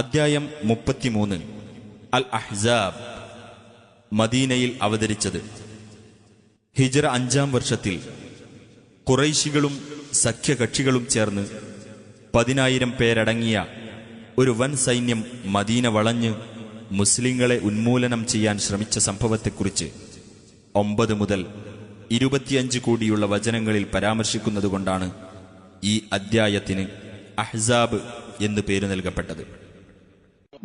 അദ്ധ്യായം 33 അൽ അഹ്സാബ്. മദീനയിൽ അവതരിച്ചത്. ഹിജ്റ 5-ാം വർഷത്തിൽ ഖുറൈശികളും സഖ്യകക്ഷികളും ചേർന്ന് 10,000 പേരടങ്ങിയ ഒരു വൻ സൈന്യം മദീന വളഞ്ഞ് മുസ്ലിങ്ങളെ ഉന്മൂലനം ചെയ്യാൻ ശ്രമിച്ച സംഭവത്തെക്കുറിച്ച് 9 മുതൽ 25 കൂടിയുള്ള വചനങ്ങളിൽ പരാമർശിക്കുന്നതുകൊണ്ടാണ് ഈ അദ്ധ്യായത്തിന് അഹ്സാബ് എന്ന് പേര് നൽകപ്പെട്ടത്.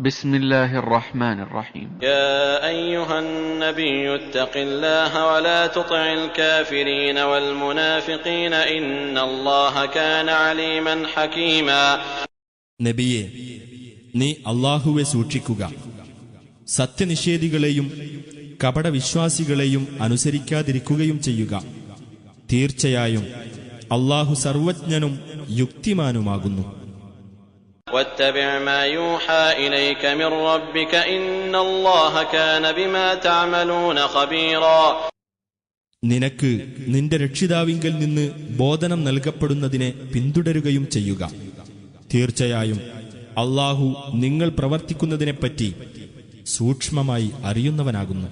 ബിസ്മില്ലാഹിർ റഹ്മാനിർ റഹീം. യാ അയ്യുഹൻ നബിയ്യു തഖില്ലാഹ വലാ തുതിഇൽ കാഫിരീന വൽ മുനാഫിഖീന ഇന്നല്ലാഹ കാന അലീമൻ ഹകീമാ. നബിയേ, നീ അല്ലാഹുവെ സൂക്ഷിക്കുക, സത്യനിഷേധികളെയും കപടവിശ്വാസികളെയും അനുസരിക്കാതിരിക്കുകയും ചെയ്യുക. തീർച്ചയായും അല്ലാഹു സർവജ്ഞനും യുക്തിമാനുമാകുന്നു. വത്തബിഅ മാ യൂഹാ ഇലൈക മിർ റബ്ബിക ഇന്നല്ലാഹ കാന ബിമാ തഅമലൂന ഖബീറാ. നിനക്ക് നിന്റെ രക്ഷിതാവിങ്കൽ നിന്ന് ബോധനം നൽകപ്പെടുന്നതിനെ പിന്തുടരുകയും ചെയ്യുക. തീർച്ചയായും അല്ലാഹു നിങ്ങൾ പ്രവർത്തിക്കുന്നതിനെപ്പറ്റി സൂക്ഷ്മമായി അറിയുന്നവനാകുന്നു.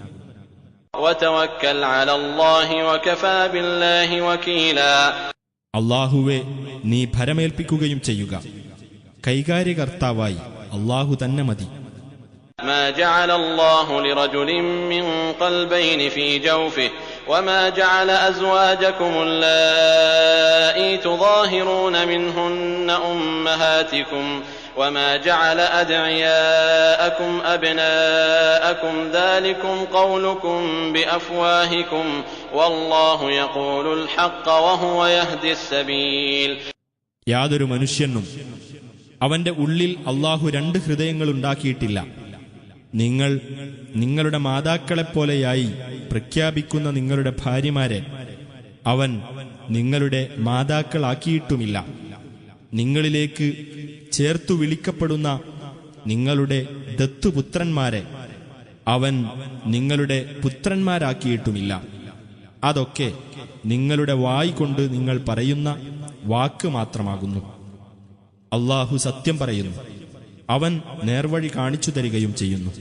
വതവക്കൽ അലല്ലാഹി വകഫാ ബില്ലാഹി വകീലാ. അല്ലാഹുവെ നീ ഭരമേൽപ്പിക്കുകയും ചെയ്യുക, കൈകാര്യകർത്താവായി അല്ലാഹു തന്നെ മതി. ما جعل الله لرجل من قلبين في جوفه وما جعل أزواجكم اللائي تظاهرون منهن أمهاتكم وما جعل أدعياءكم أبناءكم ذلكم قولكم بأفواهكم والله يقول الحق وهو يهدي السبيل. യാതൊരു മനുഷ്യനും അവന്റെ ഉള്ളിൽ അല്ലാഹു 2 ഹൃദയങ്ങളുണ്ടാക്കിയിട്ടില്ല. നിങ്ങൾ നിങ്ങളുടെ മാതാക്കളെപ്പോലെയായി പ്രഖ്യാപിക്കുന്ന നിങ്ങളുടെ ഭാര്യമാരെ അവൻ നിങ്ങളുടെ മാതാക്കളാക്കിയിട്ടുമില്ല. നിങ്ങളിലേക്ക് ചേർത്തു വിളിക്കപ്പെടുന്ന നിങ്ങളുടെ ദത്തുപുത്രന്മാരെ അവൻ നിങ്ങളുടെ പുത്രന്മാരാക്കിയിട്ടുമില്ല. അതൊക്കെ നിങ്ങളുടെ വായ് കൊണ്ട് നിങ്ങൾ പറയുന്ന വാക്ക് മാത്രമാകുന്നു. അല്ലാഹു സത്യം പറയുന്നു, അവൻ നേർവഴി കാണിച്ചു തരികയും ചെയ്യുന്നു.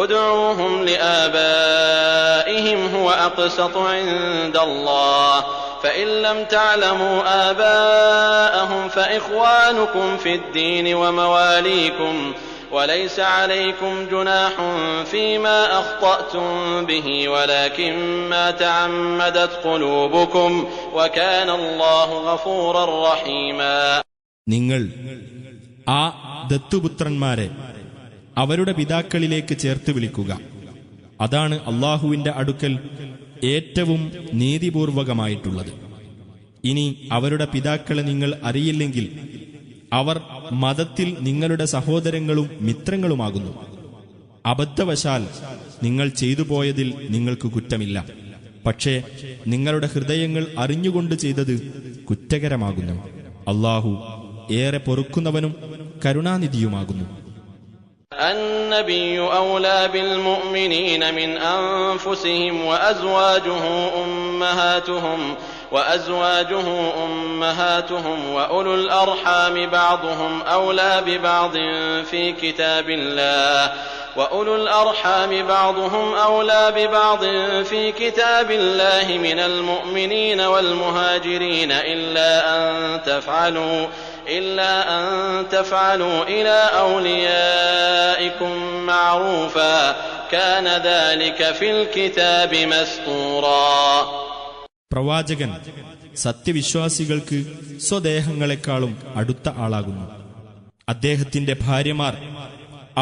ഉദ്ഉഹും ലിആബാഇഹിം ഹുവ അഖ്സതു ഇൻദല്ലാഹ് ഫഇൻ ലം തഅലമൂ ആബാഅഹും ഫഇഖ്വാനുകും ഫിദ്ദീനി വമവാലീകും وليس عليكم جناح فيما أخطأتم به ولكن ما تعمدت قلوبكم وكان الله غفورا رحيما. നിങ്ങൾ ആ ദത്തുപുത്രന്മാരെ അവരുടെ പിതാക്കളിലേക്ക് ചേർത്ത് വിളിക്കുക. അതാണ് അല്ലാഹുവിന്റെ അടുക്കൽ ഏറ്റവും നീതിപൂർവകമായിട്ടുള്ളത്. ഇനി അവരുടെ പിതാക്കളെ നിങ്ങൾ അറിയില്ലെങ്കിൽ അവർ മതത്തിൽ നിങ്ങളുടെ സഹോദരങ്ങളും മിത്രങ്ങളുമാകുന്നു. അബദ്ധവശാൽ നിങ്ങൾ ചെയ്തു പോയതിൽ നിങ്ങൾക്ക് കുറ്റമില്ല. പക്ഷേ നിങ്ങളുടെ ഹൃദയങ്ങൾ അറിഞ്ഞുകൊണ്ട് ചെയ്തത് കുറ്റകരമാകുന്നു. അല്ലാഹു ഏറെ പൊറുക്കുന്നവനും കരുണാനിധിയുമാകുന്നു. النبي أولى بالمؤمنين من أنفسهم وأزواجه أمهاتهم وأولو الأرحام بعضهم أولى ببعض في كتاب الله من المؤمنين والمهاجرين إلا أن تفعلوا إلى أوليائكم معروفا كان ذلك في الكتاب مسطورا. പ്രവാചകൻ സത്യവിശ്വാസികൾക്ക് സ്വദേഹങ്ങളെക്കാളും അടുത്ത ആളാകുന്നു. അദ്ദേഹത്തിന്റെ ഭാര്യമാർ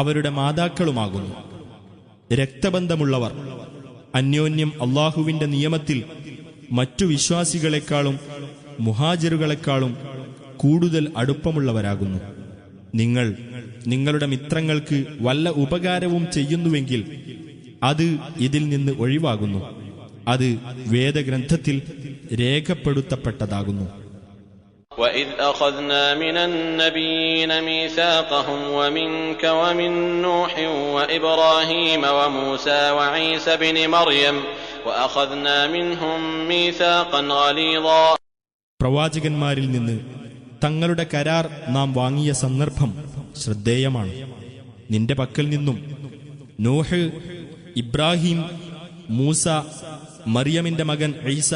അവരുടെ മാതാക്കളുമാകുന്നു. രക്തബന്ധമുള്ളവർ അന്യോന്യം അല്ലാഹുവിന്റെ നിയമത്തിൽ മറ്റു വിശ്വാസികളെക്കാളും മുഹാജിറുകളെക്കാളും കൂടുതൽ അടുപ്പമുള്ളവരാകുന്നു. നിങ്ങൾ നിങ്ങളുടെ മിത്രങ്ങൾക്ക് വല്ല ഉപകാരവും ചെയ്യുന്നുവെങ്കിൽ അത് ഇതിൽ നിന്ന് ഒഴിവാകുന്നു. അത് വേദഗ്രന്ഥത്തിൽ രേഖപ്പെടുത്തപ്പെട്ടതാകുന്നു. وَإِذْ أَخَذْنَا مِنَ النَّبِيِّينَ مِيثَاقَهُمْ وَمِنكَ وَمِن نُّوحٍ وَإِبْرَاهِيمَ وَمُوسَى وَعِيسَى ابْنِ مَرْيَمَ وَأَخَذْنَا مِنْهُم مِيثَاقًا غَلِيظًا. പ്രവാചകന്മാരിൽ നിന്ന് തങ്ങളുടെ കരാർ നാം വാങ്ങിയ സന്ദർഭം ശ്രദ്ധേയമാണ്. നിന്റെ പക്കൽ നിന്നും നോഹ്, ഇബ്രാഹിം, മൂസ, മറിയമിന്റെ മകൻ ഈസ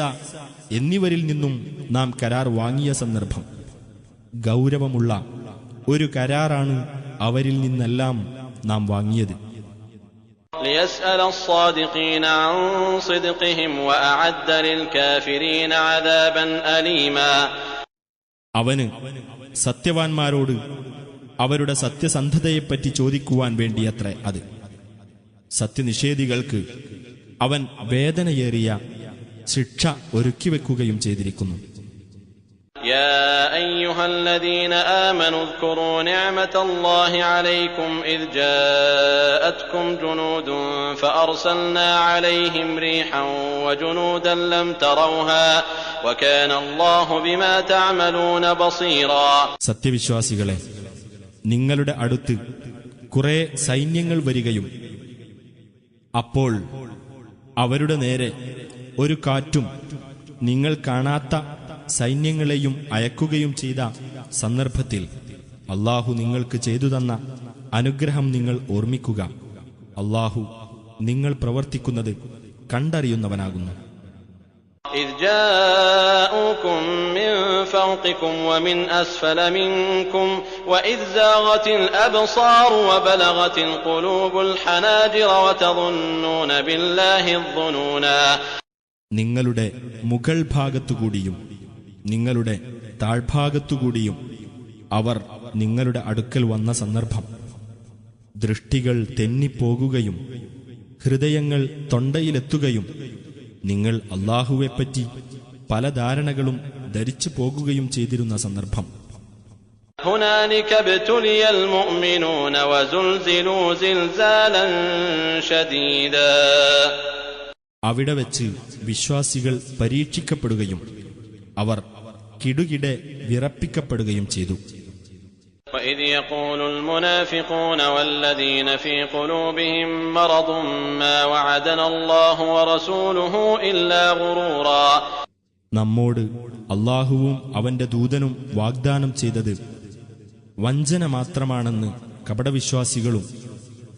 എന്നിവരിൽ നിന്നും നാം കരാർ വാങ്ങിയ സന്ദർഭം ഗൗരവമുള്ള ഒരു കരാറാണ് അവരിൽ നിന്നെല്ലാം നാം വാങ്ങിയത്. ليسأل الصادقين عن صدقهم وأعد للكافرين عذابا أليما. അവന് സത്യവാൻമാരോട് അവരുടെ സത്യസന്ധതയെപ്പറ്റി ചോദിക്കുവാൻ വേണ്ടിയത്രേ അത്. സത്യനിഷേധികൾക്ക് അവൻ വേദനയേറിയ ശിക്ഷ ഒരുക്കിവെക്കുകയും ചെയ്തിരിക്കുന്നു. يا أيها الذين آمنوا اذكروا نعمة الله عليكم إذ جاءتكم جنود فأرسلنا عليهم ريحا وجنودا لم تروها وكان الله بما تعملون بصيرا. സത്യവിശ്വാസികളെ, നിങ്ങളുടെ അടുത്ത് കുറെ സൈന്യങ്ങൾ വരികയും അപ്പോൾ അവരുടെ നേരെ ഒരു കാറ്റും നിങ്ങൾ കാണാത്ത സൈന്യങ്ങളെയും അയക്കുകയും ചെയ്ത സന്ദർഭത്തിൽ അല്ലാഹു നിങ്ങൾക്ക് ചെയ്തു തന്ന അനുഗ്രഹം നിങ്ങൾ ഓർമ്മിക്കുക. അല്ലാഹു നിങ്ങൾ പ്രവർത്തിക്കുന്നത് കണ്ടറിയുന്നവനാകുന്നു. إذ جاءوكم من فوقكم ومن أسفل منكم وإذ زاغت الأبصار وبلغت القلوب الحناجر وتظنون بالله الظنونا. നിങ്ങളുടെ മുകൾ ഭാഗത്തുകൂടിയും നിങ്ങളുടെ താഴ്ഭാഗത്തുകൂടിയും അവർ നിങ്ങളുടെ അടുക്കൽ വന്ന സന്ദർഭം ദൃഷ്ടികൾ തെന്നിപ്പോകുകയും ഹൃദയങ്ങൾ തൊണ്ടയിലെത്തുകയും നിങ്ങൾ അല്ലാഹുവെപ്പറ്റി പല ധാരണകളും ധരിച്ചു പോകുകയും ചെയ്തിരുന്ന സന്ദർഭം. هنالك ابتلي المؤمنون وزلزلوا زلزالا شديدا. അവിടെ വെച്ച് വിശ്വാസികൾ പരീക്ഷിക്കപ്പെടുകയും അവർ കിടുകിടെ വിറപ്പിക്കപ്പെടുകയും ചെയ്തു. وإذ يقول المنافقون والذين في قلوبهم مرض ما وعدنا الله ورسوله إلا غرورا. നമ്മോട് അല്ലാഹുവും അവന്റെ ദൂതനും വാഗ്ദാനം ചെയ്തത് വഞ്ചന മാത്രമാണെന്ന് കപടവിശ്വാസികളും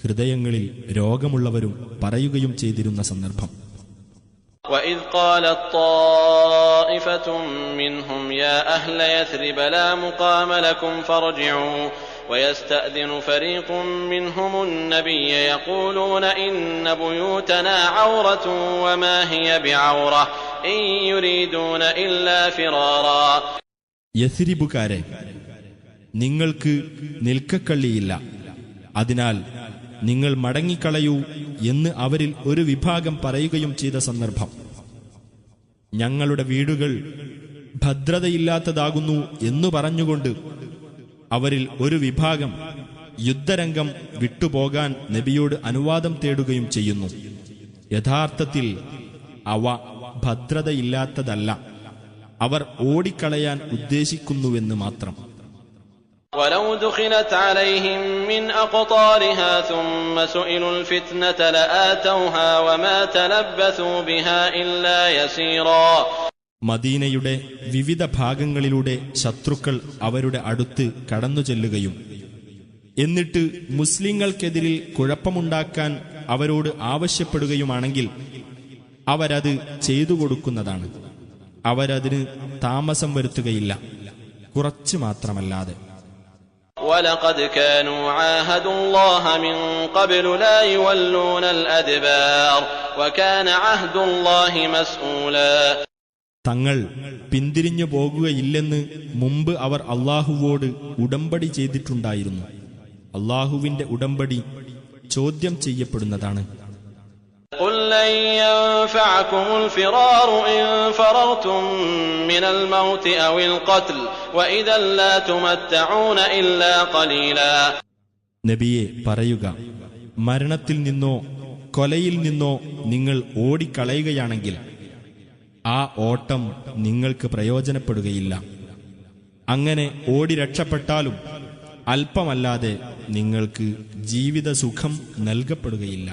ഹൃദയങ്ങളിൽ രോഗമുള്ളവരും പറയുകയും ചെയ്തിരുന്ന സന്ദർഭം. وإذ قالت طائفة منهم يا أهل يثرب لا مقام لكم فارجعوا ويستأذن فريق منهم النبي يقولون إن بيوتنا عورة وما هي بعورة إن يريدون إلا فرارا. യഥിരിബുകാരെ, നിങ്ങൾക്ക് നിൽക്കക്കള്ളിയില്ല, അതിനാൽ നിങ്ങൾ മടങ്ങിക്കളയൂ എന്ന് അവരിൽ ഒരു വിഭാഗം പറയുകയും ചെയ്ത സന്ദർഭം ഞങ്ങളുടെ വീടുകൾ ഭദ്രതയില്ലാത്തതാകുന്നു എന്നു പറഞ്ഞുകൊണ്ട് അവരിൽ ഒരു വിഭാഗം യുദ്ധരംഗം വിട്ടുപോകാൻ നബിയോട് അനുവാദം തേടുകയും ചെയ്യുന്നു. യഥാർത്ഥത്തിൽ അവ ഭദ്രതയില്ലാത്തതല്ല, അവർ ഓടിക്കളയാൻ ഉദ്ദേശിക്കുന്നുവെന്ന് മാത്രം. ولو دخلت عليهم من أقطارها ثم سئلوا الفتنة لآتوها وما تلبثوا بها إلا يسيرا. മദീനയുടെ വിവിധ ഭാഗങ്ങളിലൂടെ ശത്രുക്കൾ അവരുടെ അടുത്ത് കടന്നു ചെല്ലുകയും എന്നിട്ട് മുസ്ലിങ്ങൾക്കെതിരിൽ കുഴപ്പമുണ്ടാക്കാൻ അവരോട് ആവശ്യപ്പെടുകയുമാണെങ്കിൽ അവരത് ചെയ്തു കൊടുക്കുന്നതാണ്. അവരതിന് താമസം വരുത്തുകയില്ല, കുറച്ചു മാത്രമല്ലാതെ. ولقد كانوا عاهدوا الله من قبل لا يولون الأدبار وكان عهد الله مسؤولا. തങ്ങൾ പിന്തിരിഞ്ഞു പോകുകയില്ലെന്ന് മുമ്പ് അവർ അല്ലാഹുവോട് ഉടമ്പടി ചെയ്തിട്ടുണ്ടായിരുന്നു. അല്ലാഹുവിന്റെ ഉടമ്പടി ചോദ്യം ചെയ്യപ്പെടുന്നതാണ്. قل لن ينفعكم الفرار إن فررتم من الموت أو القتل وإذا لا تمتعون إلا قليلا. നബിയെ പറയുക, മരണത്തിൽ നിന്നോ കൊലയിൽ നിന്നോ നിങ്ങൾ ഓടിക്കളയുകയാണെങ്കിൽ ആ ഓട്ടം നിങ്ങൾക്ക് പ്രയോജനപ്പെടുകയില്ല. അങ്ങനെ ഓടി രക്ഷപ്പെട്ടാലും അല്പമല്ലാതെ നിങ്ങൾക്ക് ജീവിതസുഖം നൽകപ്പെടുകയില്ല.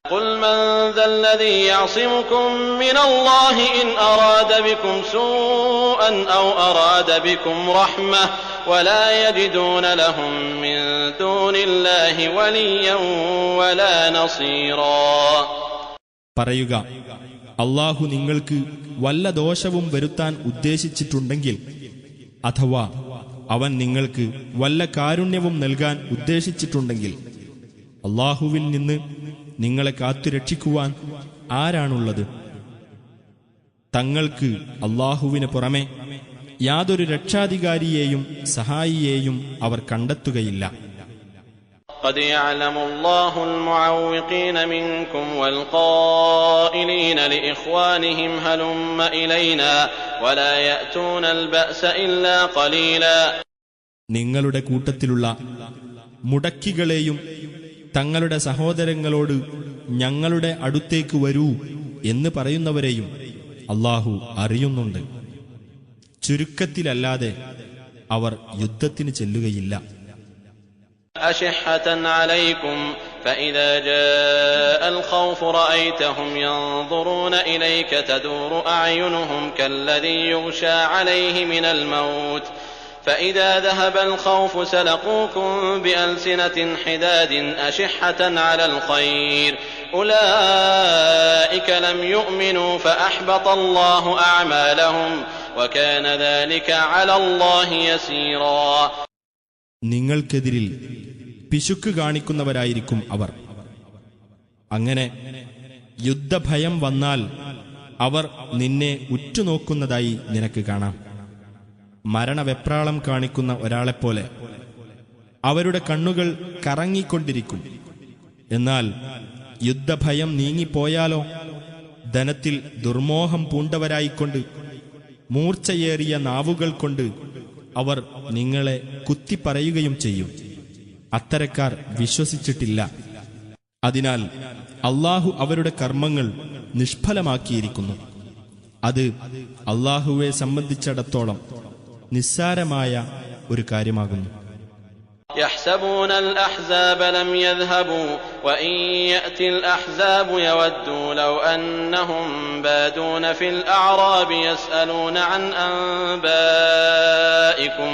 قل من ذا الذي يعصمكم من الله إن أراد بكم سوءا أو أراد بكم رحمة ولا يجدون لهم من دون الله وليا ولا نصيرا. പറയുക, അല്ലാഹു നിങ്ങൾക്ക് വല്ല ദോഷവും വരുത്താൻ ഉദ്ദേശിച്ചിട്ടുണ്ടെങ്കിൽ, അഥവാ അവൻ നിങ്ങൾക്ക് വല്ല കാരുണ്യവും നൽകാൻ ഉദ്ദേശിച്ചിട്ടുണ്ടെങ്കിൽ, അല്ലാഹുവിൽ നിന്ന് നിങ്ങളെ കാത്തുരക്ഷിക്കുവാൻ ആരാണുള്ളത്? തങ്ങൾക്ക് അല്ലാഹുവിന് പുറമെ യാതൊരു രക്ഷാധികാരിയെയും സഹായിയെയും അവർ കണ്ടെത്തുകയില്ല. قد يعلم الله المعوقين منكم والقائلين لإخوانهم هلم إلينا ولا يأتون البأس إلا قليلا. നിങ്ങളുടെ കൂട്ടത്തിലുള്ള മുടക്കികളെയും തങ്ങളുടെ സഹോദരങ്ങളോട് ഞങ്ങളുടെ അടുത്തേക്ക് വരൂ എന്ന് പറയുന്നവരെയും അല്ലാഹു അറിയുന്നുണ്ട്. ചുരുക്കത്തിലല്ലാതെ അവർ യുദ്ധത്തിന് ചെല്ലുകയില്ല. أشحة عليكم فإذا جاء الخوف رأيتهم ينظرون إليك تدور أعينهم كالذي يغشى عليه من الموت فإذا ذهب الخوف سلقوكم بألسنة حداد أشحة على الخير أولئك لم يؤمنوا فأحبط الله أعمالهم وكان ذلك على الله يسيرا. നിങ്ങൾക്കെതിരിൽ പിശുക്ക് കാണിക്കുന്നവരായിരിക്കും അവർ. അങ്ങനെ യുദ്ധഭയം വന്നാൽ അവർ നിന്നെ ഉറ്റുനോക്കുന്നതായി നിനക്ക് കാണാം. മരണവെപ്രാളം കാണിക്കുന്ന ഒരാളെപ്പോലെ അവരുടെ കണ്ണുകൾ കറങ്ങിക്കൊണ്ടിരിക്കും. എന്നാൽ യുദ്ധഭയം നീങ്ങിപ്പോയാലോ ധനത്തിൽ ദുർമോഹം പൂണ്ടവരായിക്കൊണ്ട് മൂർച്ചയേറിയ നാവുകൾ കൊണ്ട് അവർ നിങ്ങളെ കുത്തിപ്പറയുകയും ചെയ്യും. അത്തരക്കാർ വിശ്വസിച്ചിട്ടില്ല. അതിനാൽ അല്ലാഹു അവരുടെ കർമ്മങ്ങൾ നിഷ്ഫലമാക്കിയിരിക്കുന്നു. അത് അല്ലാഹുവെ സംബന്ധിച്ചിടത്തോളം നിസ്സാരമായ ഒരു കാര്യമാകുന്നു. يحسبون الأحزاب لم يذهبوا وإن يأتي الأحزاب يودوا لو أنهم بادون في الأعراب يسألون عن أنبائكم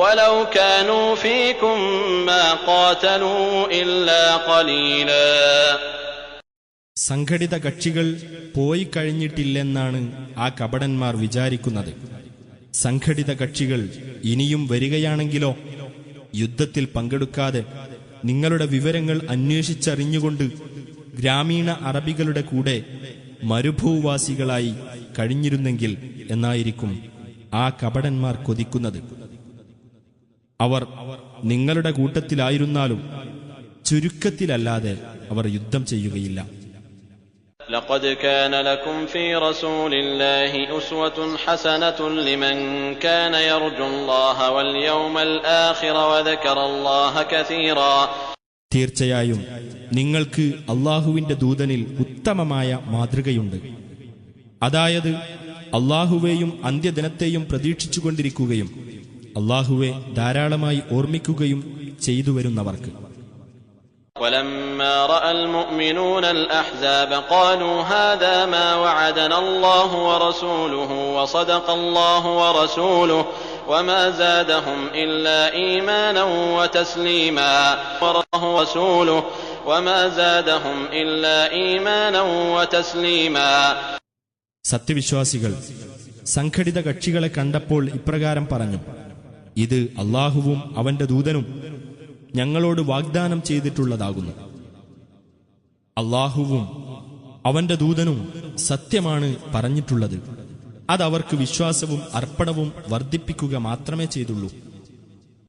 ولو كانوا فيكم ما قاتلوا إلا قليلا. സംഘടിത കക്ഷികൾ പോയി കഴിഞ്ഞിട്ടില്ലെന്നാണ് ആ കപടന്മാർ വിചാരിക്കുന്നത്. സംഘടിത കക്ഷികൾ ഇനിയും വരികയാണെങ്കിലോ യുദ്ധത്തിൽ പങ്കെടുക്കാതെ നിങ്ങളുടെ വിവരങ്ങൾ അന്വേഷിച്ചറിഞ്ഞുകൊണ്ട് ഗ്രാമീണ അറബികളുടെ കൂടെ മരുഭൂവാസികളായി കഴിഞ്ഞിരുന്നെങ്കിൽ എന്നായിരിക്കും ആ കപടന്മാർ കൊതിക്കുന്നത്. അവർ നിങ്ങളുടെ കൂട്ടത്തിലായിരുന്നാലും ചുരുക്കത്തിലല്ലാതെ അവർ യുദ്ധം ചെയ്യുകയില്ല. لقد كان لكم في رسول الله أسوة حسنة لمن كان يرجو الله واليوم الآخر وذكر الله كثيرا. തീർച്ചയായും നിങ്ങൾക്ക് അല്ലാഹുവിന്റെ ദൂതനിൽ ഉത്തമമായ മാതൃകയുണ്ട്. അതായത് അല്ലാഹുവേയും അന്ത്യദിനത്തെയും പ്രതീക്ഷിച്ചുകൊണ്ടിരിക്കുകയും അല്ലാഹുവെ ധാരാളമായി ഓർമ്മിക്കുകയും ചെയ്തു വരുന്നവർക്ക്. ولما رأى المؤمنون الأحزاب قالوا هذا ما وعدنا الله ورسوله وصدق الله ورسوله وما زادهم إلا إيمانا وتسليما ورسوله وما زادهم إلا إيمانا وتسليما. സത്യവിശ്വാസികൾ സംഘടിത കക്ഷികളെ കണ്ടപ്പോൾ ഇപ്രകാരം പറഞ്ഞു, ഇത് അല്ലാഹുവും അവന്റെ ദൂതനും ഞങ്ങളോട് വാഗ്ദാനം ചെയ്തിട്ടുള്ളതാകുന്നു. അല്ലാഹുവും അവന്റെ ദൂതനും സത്യമാണ് പറഞ്ഞിട്ടുള്ളത്. അതവർക്ക് വിശ്വാസവും അർപ്പണവും വർദ്ധിപ്പിക്കുക മാത്രമേ ചെയ്തുള്ളൂ.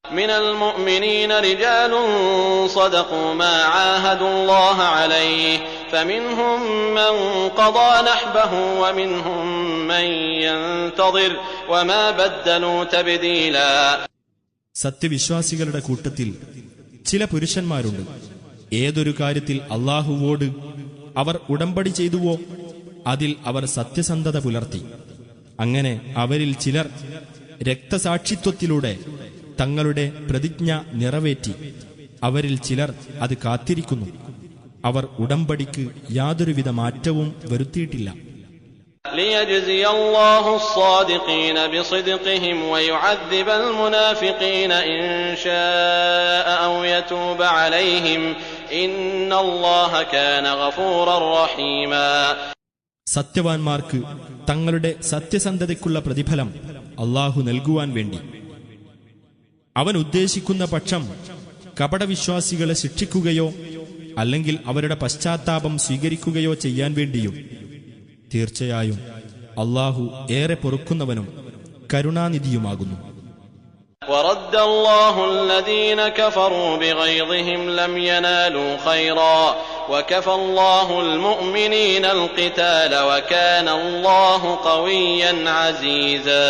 من المؤمنين رجال صدقوا ما عاهدوا الله عليه فمنهم من قضى نحبه ومنهم من ينتظر وما بدلوا تبديلا. സത്യവിശ്വാസികളുടെ കൂട്ടത്തിൽ ചില പുരുഷന്മാരുണ്ട്. ഏതൊരു കാര്യത്തിൽ അല്ലാഹുവോട് അവർ ഉടമ്പടി ചെയ്തുവോ അതിൽ അവർ സത്യസന്ധത പുലർത്തി. അങ്ങനെ അവരിൽ ചിലർ രക്തസാക്ഷിത്വത്തിലൂടെ തങ്ങളുടെ പ്രതിജ്ഞ നിറവേറ്റി. അവരിൽ ചിലർ അത് കാത്തിരിക്കുന്നു. അവർ ഉടമ്പടിക്ക് യാതൊരുവിധ മാറ്റവും വരുത്തിയിട്ടില്ല. ليجزي الله الصادقين بصدقهم ويعذب المنافقين إن شاء أو يتوب عليهم إن الله كان غفورا رحيما. സത്യവാൻമാർക്ക് തങ്ങളുടെ സത്യസന്ധതയ്ക്കുള്ള പ്രതിഫലം അല്ലാഹു നൽകുവാൻ വേണ്ടി അവൻ ഉദ്ദേശിക്കുന്ന പക്ഷം കപടവിശ്വാസികളെ ശിക്ഷിക്കുകയോ അല്ലെങ്കിൽ അവരുടെ പശ്ചാത്താപം സ്വീകരിക്കുകയോ ചെയ്യാൻ വേണ്ടിയും തീർച്ചയായും അല്ലാഹു ഏറെ പൊറുക്കുന്നവനും കരുണാനിധിയുമാകുന്നു. ورد الله الذين كفروا بغيظهم لم ينالوا خيرا وكفى الله المؤمنين القتال وكان الله قويا عزيزا.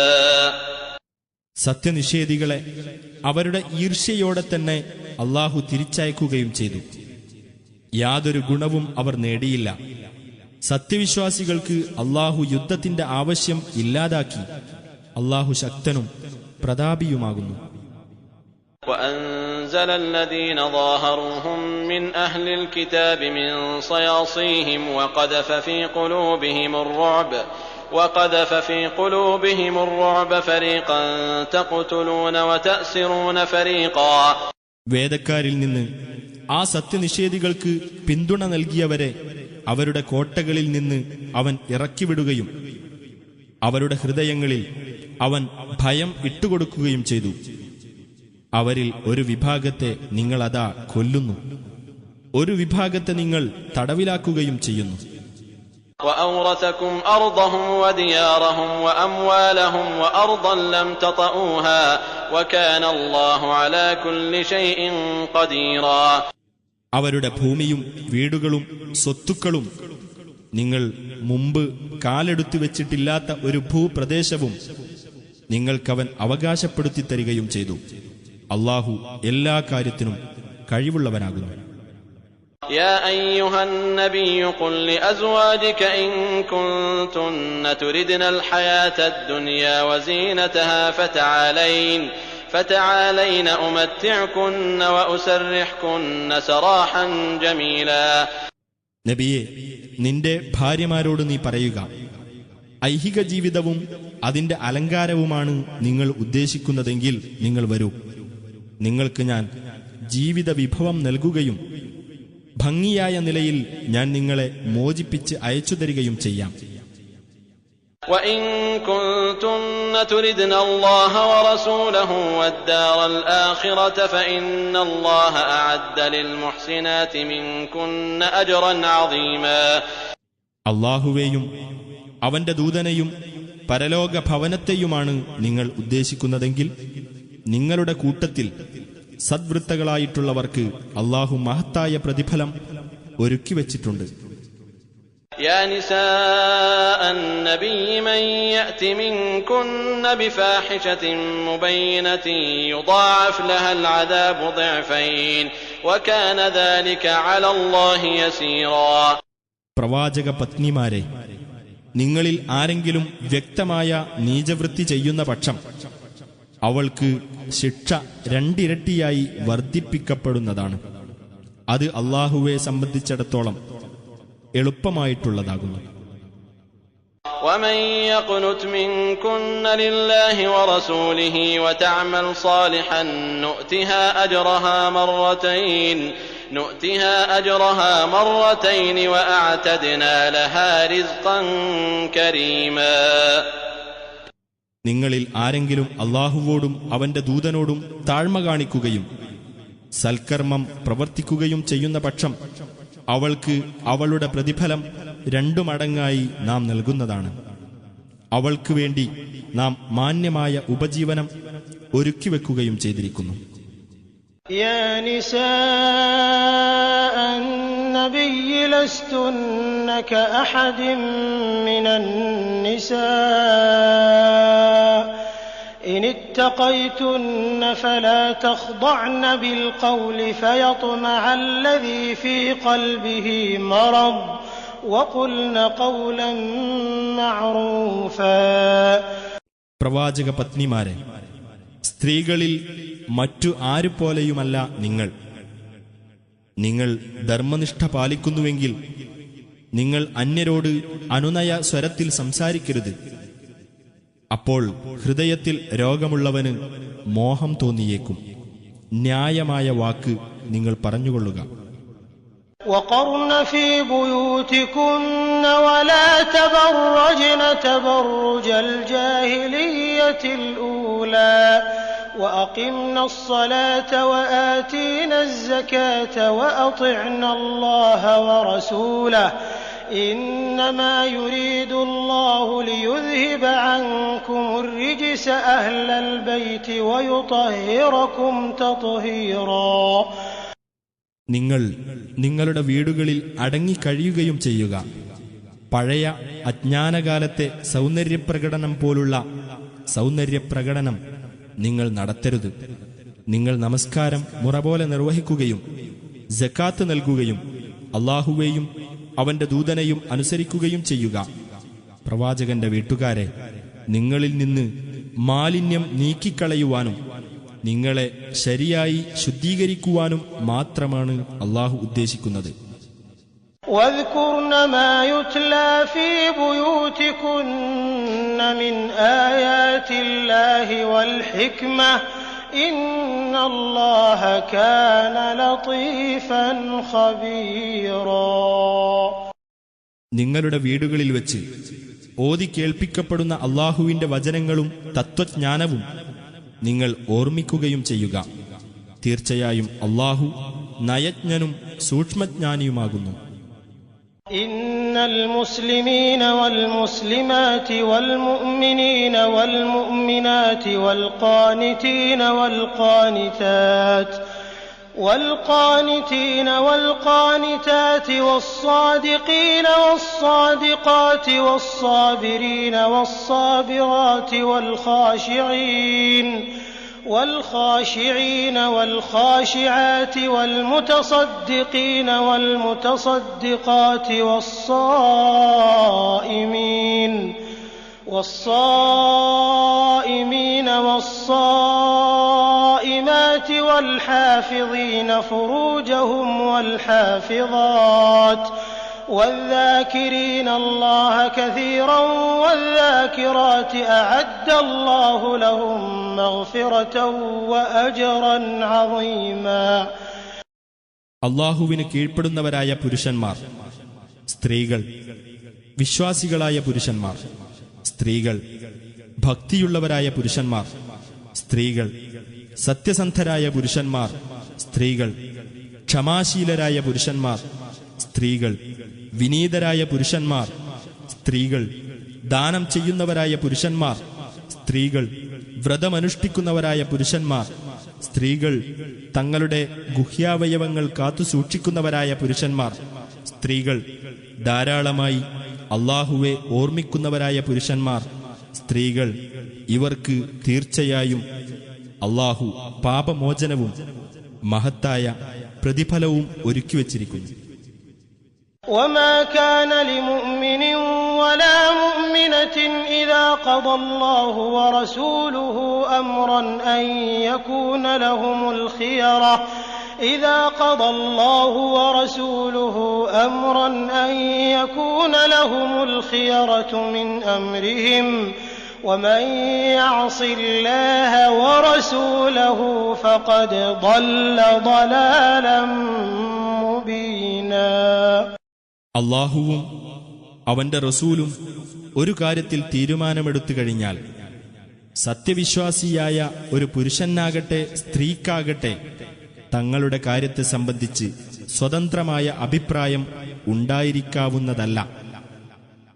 സത്യനിഷേധികളെ അവരുടെ ഈർഷ്യയോടെ തന്നെ അല്ലാഹു തിരിച്ചയക്കുകയും ചെയ്തു. യാതൊരു ഗുണവും അവർ നേടിയില്ല. സത്യവിശ്വാസികൾക്ക് അല്ലാഹു യുദ്ധത്തിന്റെ ആവശ്യം ഇല്ലാതാക്കി. അല്ലാഹു ശക്തനും പ്രതാപിയുമാകുന്നു. وأنزل الذين ظاهروهم من أهل الكتاب من صياصيهم وقذف في قلوبهم الرعب فريقا تقتلون وتأسرون فريقا. വേദക്കാരിൽ നിന്ന് ആ സത്യനിഷേധികൾക്ക് പിന്തുണ നൽകിയവരെ അവരുടെ കോട്ടകളിൽ നിന്ന് അവൻ ഇറക്കിവിടുകയും അവരുടെ ഹൃദയങ്ങളിൽ അവൻ ഭയം ഇട്ടുകൊടുക്കുകയും ചെയ്തു. അവരിൽ ഒരു വിഭാഗത്തെ നിങ്ങൾ അതാ കൊല്ലുന്നു, ഒരു വിഭാഗത്തെ നിങ്ങൾ തടവിലാക്കുകയും ചെയ്യുന്നു. وأورثكم أرضهم وديارهم وأموالهم وأرضا لم تطئوها وكان الله على كل شيء قديرا. അവരുടെ ഭൂമിയും വീടുകളും സ്വത്തുക്കളും നിങ്ങൾ മുമ്പ് കാലെടുത്തു വെച്ചിട്ടില്ലാത്ത ഒരു ഭൂപ്രദേശവും നിങ്ങൾക്കവൻ അവകാശപ്പെടുത്തി തരികയും ചെയ്തു. അല്ലാഹു എല്ലാ കാര്യത്തിനും കഴിവുള്ളവനാകുന്നു. يا أيها النبي قل لأزواجك إن كنتن تردن الحياة الدنيا وزينتها فتعالين أمتعكن وأسرحكن سراحا جميلا. നബിയെ, നിന്റെ ഭാര്യമാരോട് നീ പറയുക, ഐഹിക ജീവിതവും അതിന്റെ അലങ്കാരവുമാണ് നിങ്ങൾ ഉദ്ദേശിക്കുന്നതെങ്കിൽ നിങ്ങൾ വരൂ. നിങ്ങൾക്ക് ഞാൻ ജീവിത വിഭവം നൽകുകയും ഭംഗിയായ നിലയിൽ ഞാൻ നിങ്ങളെ മോചിപ്പിച്ച് അയച്ചു തരികയും ചെയ്യാം. وإن كنتن تردن الله ورسوله والدار الآخرة فإن الله أعد للمحسنات منكن أجرا عظيما. അല്ലാഹുവേയും അവന്റെ ദൂതനെയും പരലോക ഭവനത്തെയുമാണ് നിങ്ങൾ ഉദ്ദേശിക്കുന്നതെങ്കിൽ നിങ്ങളുടെ കൂട്ടത്തിൽ സദ്വൃത്തകളായിട്ടുള്ളവർക്ക് അല്ലാഹു മഹത്തായ പ്രതിഫലം ഒരുക്കിവച്ചിട്ടുണ്ട്. يا نساء النبي من يأت منكن بفاحشة مبينة يضاعف لها العذاب ضعفين وكان ذلك على الله يسيرا. പ്രവാചക പത്നിമാരെ, നിങ്ങളിൽ ആരെങ്കിലും വ്യക്തമായ നീചവൃത്തി ചെയ്യുന്ന പക്ഷം അവൾക്ക് ശിക്ഷ രണ്ടിരട്ടിയായി വർദ്ധിപ്പിക്കപ്പെടുന്നതാണ്. അത് അല്ലാഹുവെ സംബന്ധിച്ചിടത്തോളം എളുപ്പമായിട്ടുള്ളതാകുന്നു. ومن يقنت منكن لله ورسوله وتعمل صالحا نؤتها أجرها مرتين وأعتدنا لها رزقا كريما. നിങ്ങളിൽ ആരെങ്കിലും അല്ലാഹുവോടും അവന്റെ ദൂതനോടും താഴ്മ കാണിക്കുകയും സൽക്കർമ്മം പ്രവർത്തിക്കുകയും ചെയ്യുന്ന പക്ഷം അവൾക്ക് അവളുടെ പ്രതിഫലം 2 മടങ്ങായി നാം നൽകുന്നതാണ്. അവൾക്ക് വേണ്ടി നാം മാന്യമായ ഉപജീവനം ഒരുക്കിവെക്കുകയും ചെയ്തിരിക്കുന്നു. يا نساء النبي لستن كأحد من النساء إن اتقيتن فلا تخضعن بالقول فيطمع الذي في قلبه مرض وقلن قولا معروفا. പ്രവാചക പത്നിമാരെ, സ്ത്രീകളിൽ മറ്റു ആരുപോലെയുമല്ല നിങ്ങൾ. നിങ്ങൾ ധർമ്മനിഷ്ഠ പാലിക്കുന്നുവെങ്കിൽ നിങ്ങൾ അന്യരോട് അനുനയ സ്വരത്തിൽ സംസാരിക്കരുത്. അപ്പോൾ ഹൃദയത്തിൽ രോഗമുള്ളവന് മോഹം തോന്നിയേക്കും. ന്യായമായ വാക്ക് നിങ്ങൾ പറഞ്ഞുകൊള്ളുക. وقرن في بيوتكن ولا تبرجن تبرج الجاهلية الأولى وأقمنا الصلاة وآتينا الزكاة وأطعنا الله ورسوله إنما يريد الله ليذهب عنكم الرجس أهل البيت ويطهركم تطهيرا. നിങ്ങൾ നിങ്ങളുടെ വീടുകളിൽ അടങ്ങിക്കഴിയുകയും ചെയ്യുക. പഴയ അജ്ഞാനകാലത്തെ സൗന്ദര്യപ്രകടനം പോലുള്ള സൗന്ദര്യപ്രകടനം നിങ്ങൾ നടത്തരുത്. നിങ്ങൾ നമസ്കാരം മുറപോലെ നിർവഹിക്കുകയും സക്കാത്ത് നൽകുകയും അല്ലാഹുവേയും അവന്റെ ദൂതനെയും അനുസരിക്കുകയും ചെയ്യുക. പ്രവാചകന്റെ വീട്ടുകാരെ, നിങ്ങളിൽ നിന്ന് മാലിന്യം നീക്കിക്കളയുവാനും നിങ്ങളെ ശരിയായി ശുദ്ധീകരിക്കുവാനും മാത്രമാണ് അല്ലാഹു ഉദ്ദേശിക്കുന്നത്. واذكرن ما يتلى في بيوتكن من آيات الله والحكمة إن الله كان لطيفا خبيرا. നിങ്ങളുടെ വീടുകളിൽ വെച്ച് ഓതി കേൾപ്പിക്കപ്പെടുന്ന അല്ലാഹുവിന്റെ വചനങ്ങളും തത്വജ്ഞാനവും നിങ്ങൾ ഓർമ്മിക്കുകയും ചെയ്യുക. തീർച്ചയായും അല്ലാഹു നയജ്ഞനും സൂക്ഷ്മജ്ഞാനിയുമാകുന്നു. إن المسلمين والمسلمات والمؤمنين والمؤمنات والقانتين والقانتات والصادقين والصادقات والصابرين والصابرات والخاشعين والخاشعات والمتصدقين والمتصدقات والصائمين والصائمات والحافظين فروجهم والحافظات والذاكرين الله كثيرا والذاكرات أعد الله لهم مغفرة وأجرا عظيما. അല്ലാഹുവിന് കീഴ്പ്പെടുന്നവരായ പുരുഷന്മാർ, സ്ത്രീകൾ, വിശ്വാസികളായ പുരുഷന്മാർ, സ്ത്രീകൾ, ഭക്തിയുള്ളവരായ പുരുഷന്മാർ, സ്ത്രീകൾ, സത്യസന്ധരായ പുരുഷന്മാർ, സ്ത്രീകൾ, ക്ഷമാശീലരായ പുരുഷന്മാർ, സ്ത്രീകൾ, വിനീതരായ പുരുഷന്മാർ, സ്ത്രീകൾ, ദാനം ചെയ്യുന്നവരായ പുരുഷന്മാർ, സ്ത്രീകൾ, വ്രതമനുഷ്ഠിക്കുന്നവരായ പുരുഷന്മാർ, സ്ത്രീകൾ, തങ്ങളുടെ ഗുഹ്യാവയവങ്ങൾ കാത്തുസൂക്ഷിക്കുന്നവരായ പുരുഷന്മാർ, സ്ത്രീകൾ, ധാരാളമായി അല്ലാഹുവെ ഓർമ്മിക്കുന്നവരായ പുരുഷന്മാർ, സ്ത്രീകൾ, ഇവർക്ക് തീർച്ചയായും അല്ലാഹു പാപമോചനവും മഹത്തായ പ്രതിഫലവും ഒരുക്കിവച്ചിരിക്കുന്നു. وما كان لمؤمن ولا مؤمنة إذا قضى الله ورسوله أمرا أن يكون لهم الخيرة إذا قضى الله ورسوله أمرا أن يكون لهم الخيرة من أمرهم ومن يعص الله ورسوله فقد ضل ضلالا مبينا. അല്ലാഹുവും അവന്റെ റസൂലും ഒരു കാര്യത്തിൽ തീരുമാനമെടുത്തു കഴിഞ്ഞാൽ സത്യവിശ്വാസിയായ ഒരു പുരുഷനാകട്ടെ സ്ത്രീക്കാകട്ടെ തങ്ങളുടെ കാര്യത്തെ സംബന്ധിച്ച് സ്വതന്ത്രമായ അഭിപ്രായം ഉണ്ടായിരിക്കാവുന്നതല്ല.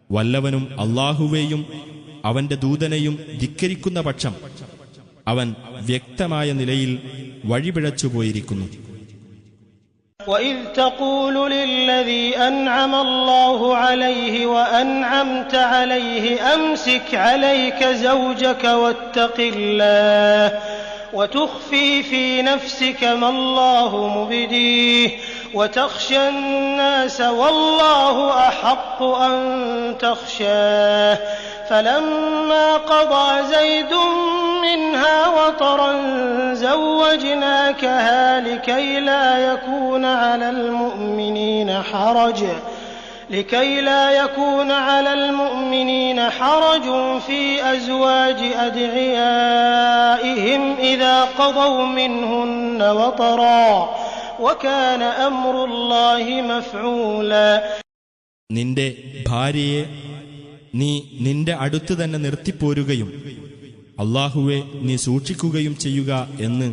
വല്ലവനും അല്ലാഹുവേയും അവന്റെ ദൂതനെയും ധിക്കരിക്കുന്ന പക്ഷം അവൻ വ്യക്തമായ നിലയിൽ വഴിപിഴച്ചുപോയിരിക്കുന്നു. وَإِذْ تَقُولُ لِلَّذِي أَنْعَمَ اللَّهُ عَلَيْهِ وَأَنْعَمْتَ عَلَيْهِ أَمْسِكْ عَلَيْكَ زَوْجَكَ وَاتَّقِ اللَّهَ وَتُخْفِي فِي نَفْسِكَ مَا اللَّهُ مُبْدِيهِ وَتَخْشَى النَّاسَ وَاللَّهُ أَحَقُّ أَن تَخْشَاهُ فَلَمَّا قَضَى زَيْدٌ مِنْهَا وَطَرًا زَوَّجْنَاكَهَا لِكَيْ لَا يَكُونَ عَلَى الْمُؤْمِنِينَ حَرَجٌ لكي لا يكون على المؤمنين حرج في أزواج أدعيائهم إذا قضوا منهن وطرا وكان أمر الله مفعولا. നിന്റെ ഭാര്യയെ നീ നിന്റെ അടുത്ത് തന്നെ നിർത്തിപ്പോരുകയും അല്ലാഹുവെ നീ സൂക്ഷിക്കുകയും ചെയ്യുക എന്ന്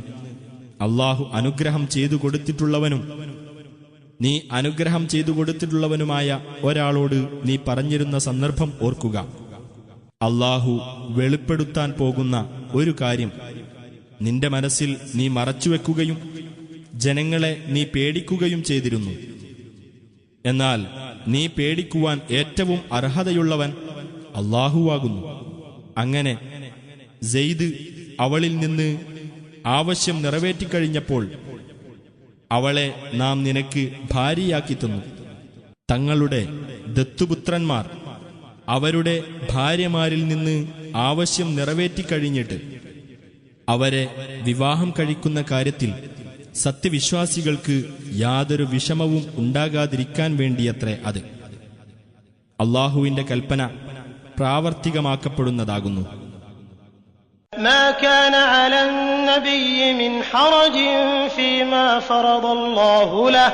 അല്ലാഹു അനുഗ്രഹം ചെയ്തു കൊടുത്തിട്ടുള്ളവനും നീ അനുഗ്രഹം ചെയ്തു കൊടുത്തിട്ടുള്ളവനുമായ ഒരാളോട് നീ പറഞ്ഞിരുന്ന സന്ദർഭം ഓർക്കുക. അല്ലാഹു വെളിപ്പെടുത്താൻ പോകുന്ന ഒരു കാര്യം നിന്റെ മനസ്സിൽ നീ മറച്ചുവെക്കുകയും ജനങ്ങളെ നീ പേടിക്കുകയും ചെയ്തിരുന്നു. എന്നാൽ നീ പേടിക്കുവാൻ ഏറ്റവും അർഹതയുള്ളവൻ അല്ലാഹുവാകുന്നു. അങ്ങനെ സെയ്ദ് അവളിൽ നിന്ന് ആവശ്യം നിറവേറ്റിക്കഴിഞ്ഞപ്പോൾ അവളെ നാം നിനക്ക് ഭാര്യയാക്കി തന്നു. തങ്ങളുടെ ദത്തുപുത്രന്മാർ അവരുടെ ഭാര്യമാരിൽ നിന്ന് ആവശ്യം നിറവേറ്റിക്കഴിഞ്ഞിട്ട് അവരെ വിവാഹം കഴിക്കുന്ന കാര്യത്തിൽ സത്യവിശ്വാസികൾക്ക് യാതൊരു വിഷമവും ഉണ്ടാകാതിരിക്കാൻ വേണ്ടിയത്രേ അത്. അല്ലാഹുവിന്റെ കൽപ്പന പ്രാവർത്തികമാക്കപ്പെടുന്നതാകുന്നു. ما كان على النبي من حرج فيما فرض الله له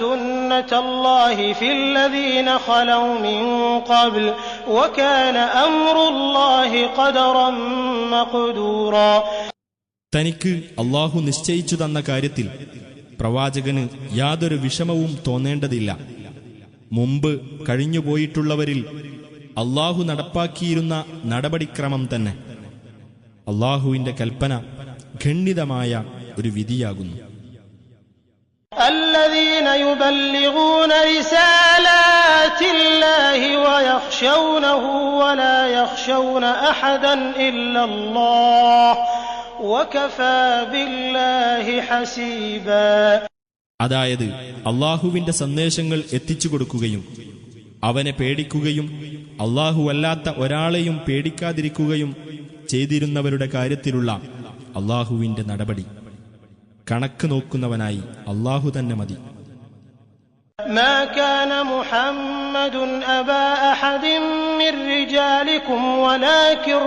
سنة الله في الذين خلوا من قبل وكان أمر الله قدرا مقدورا. തനിക്ക് അല്ലാഹു നിശ്ചയിച്ചു തന്ന കാര്യത്തിൽ പ്രവാചകന് യാതൊരു വിഷമവും തോന്നേണ്ടതില്ല. മുമ്പ് കഴിഞ്ഞുപോയിട്ടുള്ളവരിൽ അല്ലാഹു നടപ്പാക്കിയിരുന്ന നടപടിക്രമം തന്നെ. അല്ലാഹുവിന്റെ കൽപ്പന ഖണ്ഡിതമായ ഒരു വിധിയാകുന്നു. الذين يبلغون رسالات الله ويخشونه ولا يخشون أحدا إلا الله وكفى بالله حسيبا. അതായത് അല്ലാഹുവിന്റെ സന്ദേശങ്ങൾ എത്തിച്ചു കൊടുക്കുകയും അവനെ പേടിക്കുകയും അല്ലാഹുവല്ലാത്ത ഒരാളെയും പേടിക്കാതിരിക്കുകയും ചെയ്തിരുന്നവരുടെ കാര്യത്തിലുള്ള അല്ലാഹുവിന്റെ നടപടി കണക്ക് നോക്കുന്നവനായി അല്ലാഹു തന്നെ മതി. ما كان محمد أبا أحد من رجالكم ولكن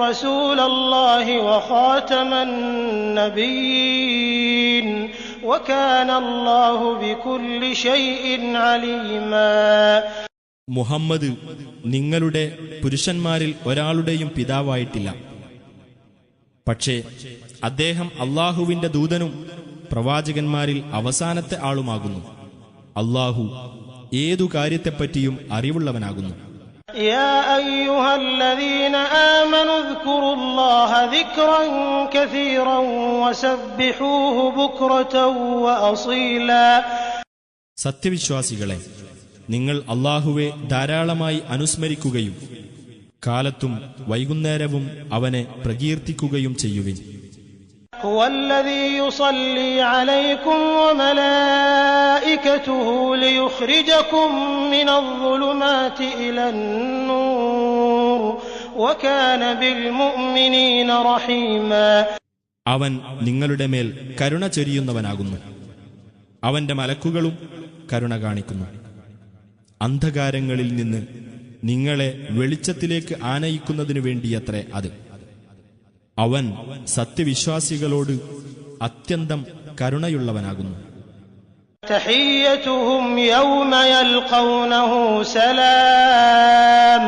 رسول الله وخاتم النبيين وكان الله بكل شيء عليما. മുഹമ്മദ് നിങ്ങളുടെ പുരുഷന്മാരിൽ ഒരാളുടെയും പിതാവായിട്ടില്ല. പക്ഷേ അദ്ദേഹം അല്ലാഹുവിന്റെ ദൂതനും പ്രവാചകന്മാരിൽ അവസാനത്തെ ആളുമാകുന്നു. അല്ലാഹു ഏതു കാര്യത്തെപ്പറ്റിയും അറിവുള്ളവനാകുന്നു. يا أيها الذين آمنوا اذكروا الله ذكرا كثيرا وسبحوه بكرة وأصيلا. സത്യവിശ്വാസികളെ, നിങ്ങൾ അല്ലാഹുവെ ധാരാളമായി അനുസ്മരിക്കുകയും കാലത്തും വൈകുന്നേരവും അവനെ പ്രകീർത്തിക്കുകയും ചെയ്യുവിൻ. هو الذي يصلي عليكم وملائكته ليخرجكم من الظلمات إلى النور وكان بالمؤمنين رحيما. അവൻ നിങ്ങളുടെ മേൽ കരുണ ചൊരിയുന്നവനാകുന്നു. അവന്റെ മലക്കുകളും കരുണ കാണിക്കുന്നു. അന്ധകാരങ്ങളിൽ നിന്ന് നിങ്ങളെ വെളിച്ചത്തിലേക്ക് ആനയിക്കുന്നതിനു വേണ്ടിയത്രേ അത്. അവൻ സത്യവിശ്വാസികളോട് അത്യന്തം കരുണയുള്ളവനാകുന്നു. تحيتهم يوم يلقونه سلام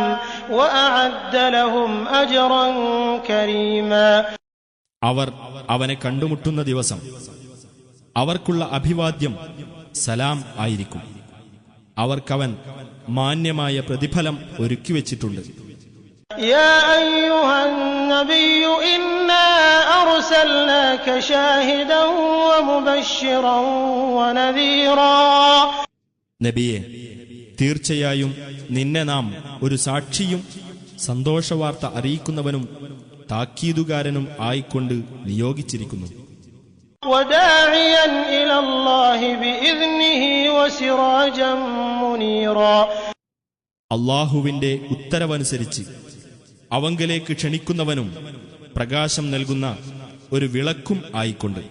وأعد لهم أجرا كريما. അവർ അവനെ കണ്ടുമുട്ടുന്ന ദിവസം അവർക്കുള്ള അഭിവാദ്യം സലാം ആയിരിക്കും. അവർക്കവൻ മാന്യമായ പ്രതിഫലം ഒരുക്കിവെച്ചിട്ടുണ്ട്. يا أيها النبي إنا أرسلناك شاهدا ومبشرا ونذيرا. നബിയെ, തീർച്ചയായും നിന്നെ നാം ഒരു സാക്ഷിയും സന്തോഷവാർത്ത അറിയിക്കുന്നവനും താക്കീതുകാരനും ആയിക്കൊണ്ട് നിയോഗിച്ചിരിക്കുന്നു. وداعيا إلى الله بإذنه وسراجا منيرا. അല്ലാഹുവിന്റെ ഉത്തരവനുസരിച്ച് അവങ്കലേക്ക് ക്ഷണിക്കുന്നവനും പ്രകാശം നൽകുന്ന ഒരു വിളക്കും ആയിക്കൊണ്ട്.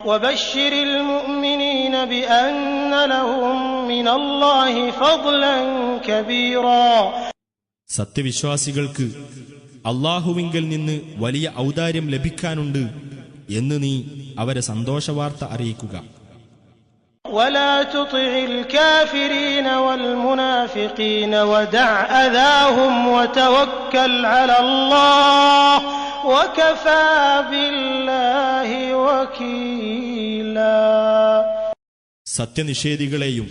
وبشر المؤمنين بأن لهم من الله فضلا كبيرا. സത്യവിശ്വാസികൾക്ക് അല്ലാഹുവിങ്കൽ നിന്ന് വലിയ ഔദാര്യം ലഭിക്കാനുണ്ട് എന്ന് നീ അവരെ സന്തോഷവാർത്ത അറിയിക്കുക. ولا تطع الكافرين والمنافقين ودع أذاهم وتوكل على الله وكفى بالله وكيلا. സത്യനിഷേധികളെയും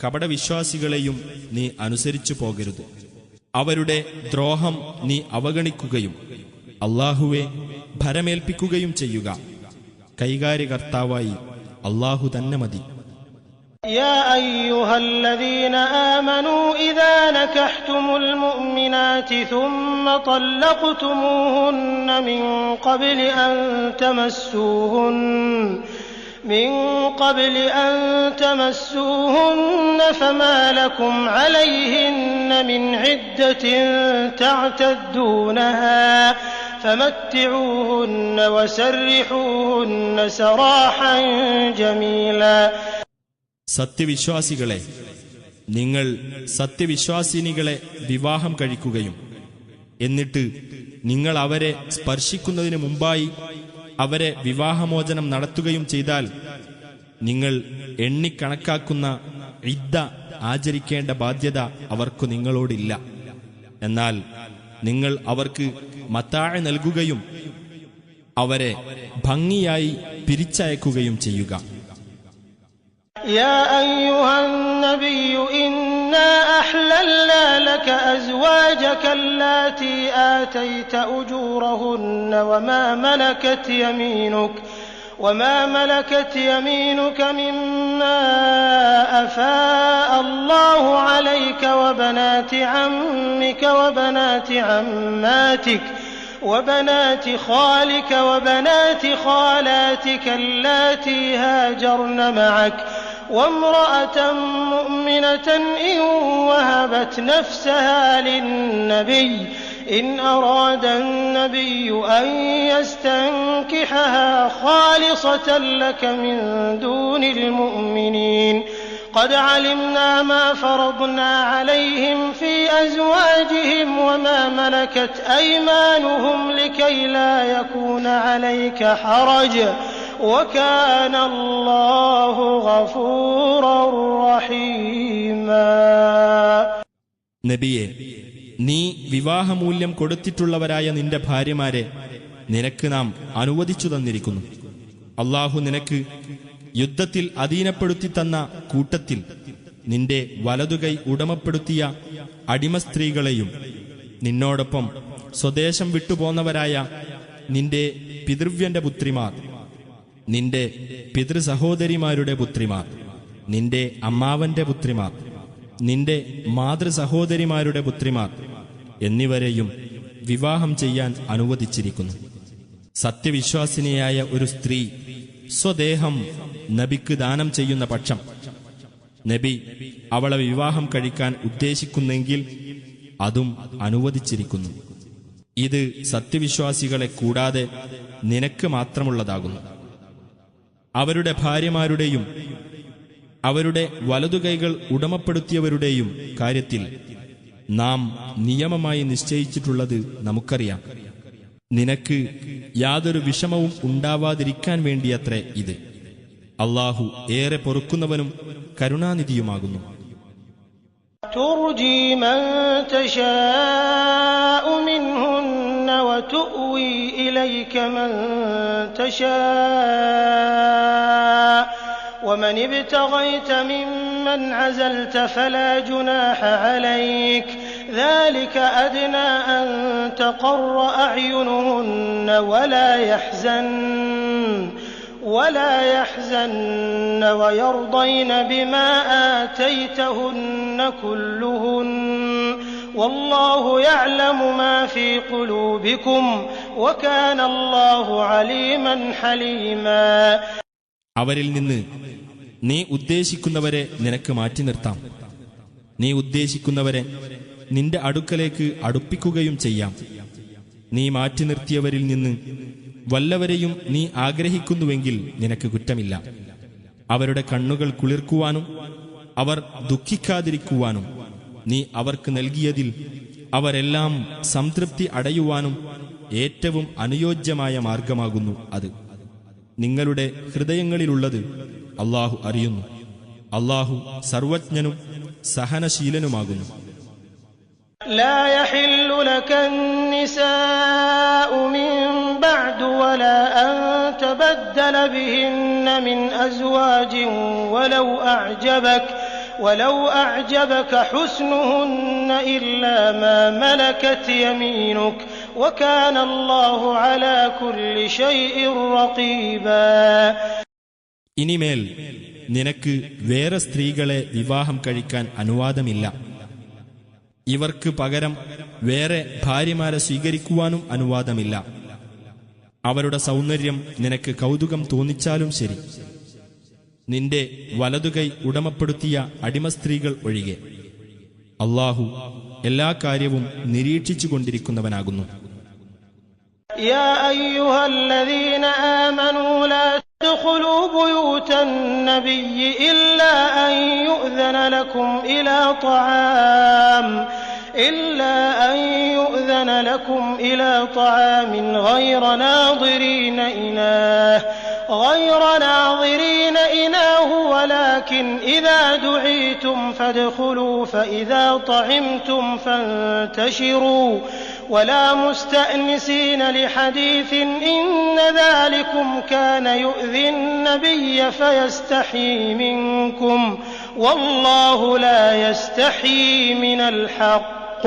കപടവിശ്വാസികളെയും നീ അനുസരിച്ചു പോകരുത്. അവരുടെ ദ്രോഹം നീ അവഗണിക്കുകയും അല്ലാഹുവെ ഭരമേൽപ്പിക്കുകയും ചെയ്യുക. കൈകാര്യകർത്താവായി അല്ലാഹു തന്നെ മതി. يا أيها الذين آمنوا إذا نكحتم المؤمنات ثم طلقتموهن من قبل أن تمسوهن فما لكم عليهن من عدة تعتدونها فمتعوهن وسرحوهن سراحا جميلا. സത്യവിശ്വാസികളെ, നിങ്ങൾ സത്യവിശ്വാസിനികളെ വിവാഹം കഴിക്കുകയും എന്നിട്ട് നിങ്ങൾ അവരെ സ്പർശിക്കുന്നതിന് മുമ്പായി അവരെ വിവാഹമോചനം നടത്തുകയും ചെയ്താൽ നിങ്ങൾ എണ്ണിക്കണക്കാക്കുന്ന ഇദ്ദ ആചരിക്കേണ്ട ബാധ്യത അവർക്ക് നിങ്ങളോടില്ല. എന്നാൽ നിങ്ങൾ അവർക്ക് മത്താഅ് നൽകുകയും അവരെ ഭംഗിയായി പിരിച്ചയക്കുകയും ചെയ്യുക. يا أيها النبي إنا أحللنا لك أزواجك اللاتي آتيت أجورهن وما ملكت يمينك مما أفاء الله عليك وبنات عمك وبنات عماتك وبنات خالك وبنات خالاتك اللاتي هاجرن معك وامرأة مؤمنة إن وهبت نفسها للنبي إن أراد النبي أن يستنكحها خالصة لك من دون المؤمنين قد علمنا ما فرضنا عليهم في أزواجهم وما ملكت أيمانهم لكي لا يكون عليك حرج وكان الله غفورا رحيما. നബിയെ, നീ വിവാഹമൂല്യം കൊടുത്തിട്ടുള്ളവരായ നിന്റെ ഭാര്യമാരെ നിനക്ക് നാം അനുവദിച്ചു തന്നിരിക്കുന്നു. അല്ലാഹു നിനക്ക് യുദ്ധത്തിൽ അധീനപ്പെടുത്തി തന്ന കൂട്ടത്തിൽ നിന്റെ വലതുകൈ ഉടമപ്പെടുത്തിയ അടിമസ്ത്രീകളെയും നിന്നോടൊപ്പം സ്വദേശം വിട്ടുപോന്നവരായ നിന്റെ പിതൃവ്യന്റെ പുത്രിമാർ, നിന്റെ പിതൃസഹോദരിമാരുടെ പുത്രിമാർ, നിന്റെ അമ്മാവന്റെ പുത്രിമാർ, നിന്റെ മാതൃസഹോദരിമാരുടെ പുത്രിമാർ എന്നിവരെയും വിവാഹം ചെയ്യാൻ അനുവദിച്ചിരിക്കുന്നു. സത്യവിശ്വാസിനിയായ ഒരു സ്ത്രീ സ്വദേഹം നബിക്ക് ദാനം ചെയ്യുന്ന പക്ഷം നബി അവളെ വിവാഹം കഴിക്കാൻ ഉദ്ദേശിക്കുന്നെങ്കിൽ അതും അനുവദിച്ചിരിക്കുന്നു. ഇത് സത്യവിശ്വാസികളെ കൂടാതെ നിനക്ക് മാത്രമുള്ളതാകുന്നു. അവരുടെ ഭാര്യമാരുടെയും അവരുടെ വലതുകൈകൾ ഉടമപ്പെടുത്തിയവരുടെയും കാര്യത്തിൽ നാം നിയമമായി നിശ്ചയിച്ചിട്ടുള്ളത് നമുക്കറിയാം. നിനക്ക് യാതൊരു വിഷമവും ഉണ്ടാവാതിരിക്കാൻ വേണ്ടിയത്രേ ഇത്. അല്ലാഹു ഏറെ പൊറുക്കുന്നവനും കരുണാനിധിയുമാകുന്നു. ترجي من تشاء منهن وتؤوي إليك من تشاء ومن ابتغيت ممن عزلت فلا جناح عليك ذلك أدنى أن تقر أعينهن ولا يحزن ويرضين بما آتيتهن كلهن والله يعلم ما في قلوبكم وكان الله عليما حليما. അവരിൽ നിന്ന് നീ ഉദ്ദേശിക്കുന്നവരെ നിനക്ക് മാറ്റി നിർത്താം. നീ ഉദ്ദേശിക്കുന്നവരെ നിന്റെ അടുക്കലേക്ക് അടുപ്പിക്കുകയും ചെയ്യാം. നീ മാറ്റി നിർത്തിയവരിൽ നിന്ന് വല്ലവരെയും നീ ആഗ്രഹിക്കുന്നുവെങ്കിൽ നിനക്ക് കുറ്റമില്ല. അവരുടെ കണ്ണുകൾ കുളിർക്കുവാനും അവർ ദുഃഖിക്കാതിരിക്കുവാനും നീ അവർക്ക് നൽകിയതിൽ അവരെല്ലാം സംതൃപ്തി അടയുവാനും ഏറ്റവും അനുയോജ്യമായ മാർഗമാകുന്നു അത്. നിങ്ങളുടെ ഹൃദയങ്ങളിലുള്ളത് അല്ലാഹു അറിയുന്നു. അല്ലാഹു സർവജ്ഞനും സഹനശീലനുമാകുന്നു. لا يحل لك النساء من بعد ولا أن تبدل بهن من أزواج ولو أعجبك حسنهن إلا ما ملكت يمينك وكان الله على كل شيء رقيبا. ഇനിമേൽ നിനക്ക് വേറെ സ്ത്രീകളെ വിവാഹം കഴിക്കാൻ അനുവാദമില്ല. ഇവർക്ക് പകരം വേറെ ഭാര്യമാരെ സ്വീകരിക്കുവാനും അനുവാദമില്ല. അവരുടെ സൗന്ദര്യം നിനക്ക് കൗതുകം തോന്നിച്ചാലും ശരി, നിന്റെ വലതുകൈ ഉടമപ്പെടുത്തിയ അടിമസ്ത്രീകൾ ഒഴികെ. അല്ലാഹു എല്ലാ കാര്യവും നിരീക്ഷിച്ചുകൊണ്ടിരിക്കുന്നവനാകുന്നു. يا أيها الذين آمنوا لا تدخلوا بيوت النبي إلا أن يؤذن لكم إلى طعام غير ناظرين إناه ولكن إذا دعيتم فادخلوا فإذا طعمتم فانتشروا ولا مستأنسين لحديث إن ذلكم كان يؤذي النبي فيستحيي منكم والله لا يستحيي من الحق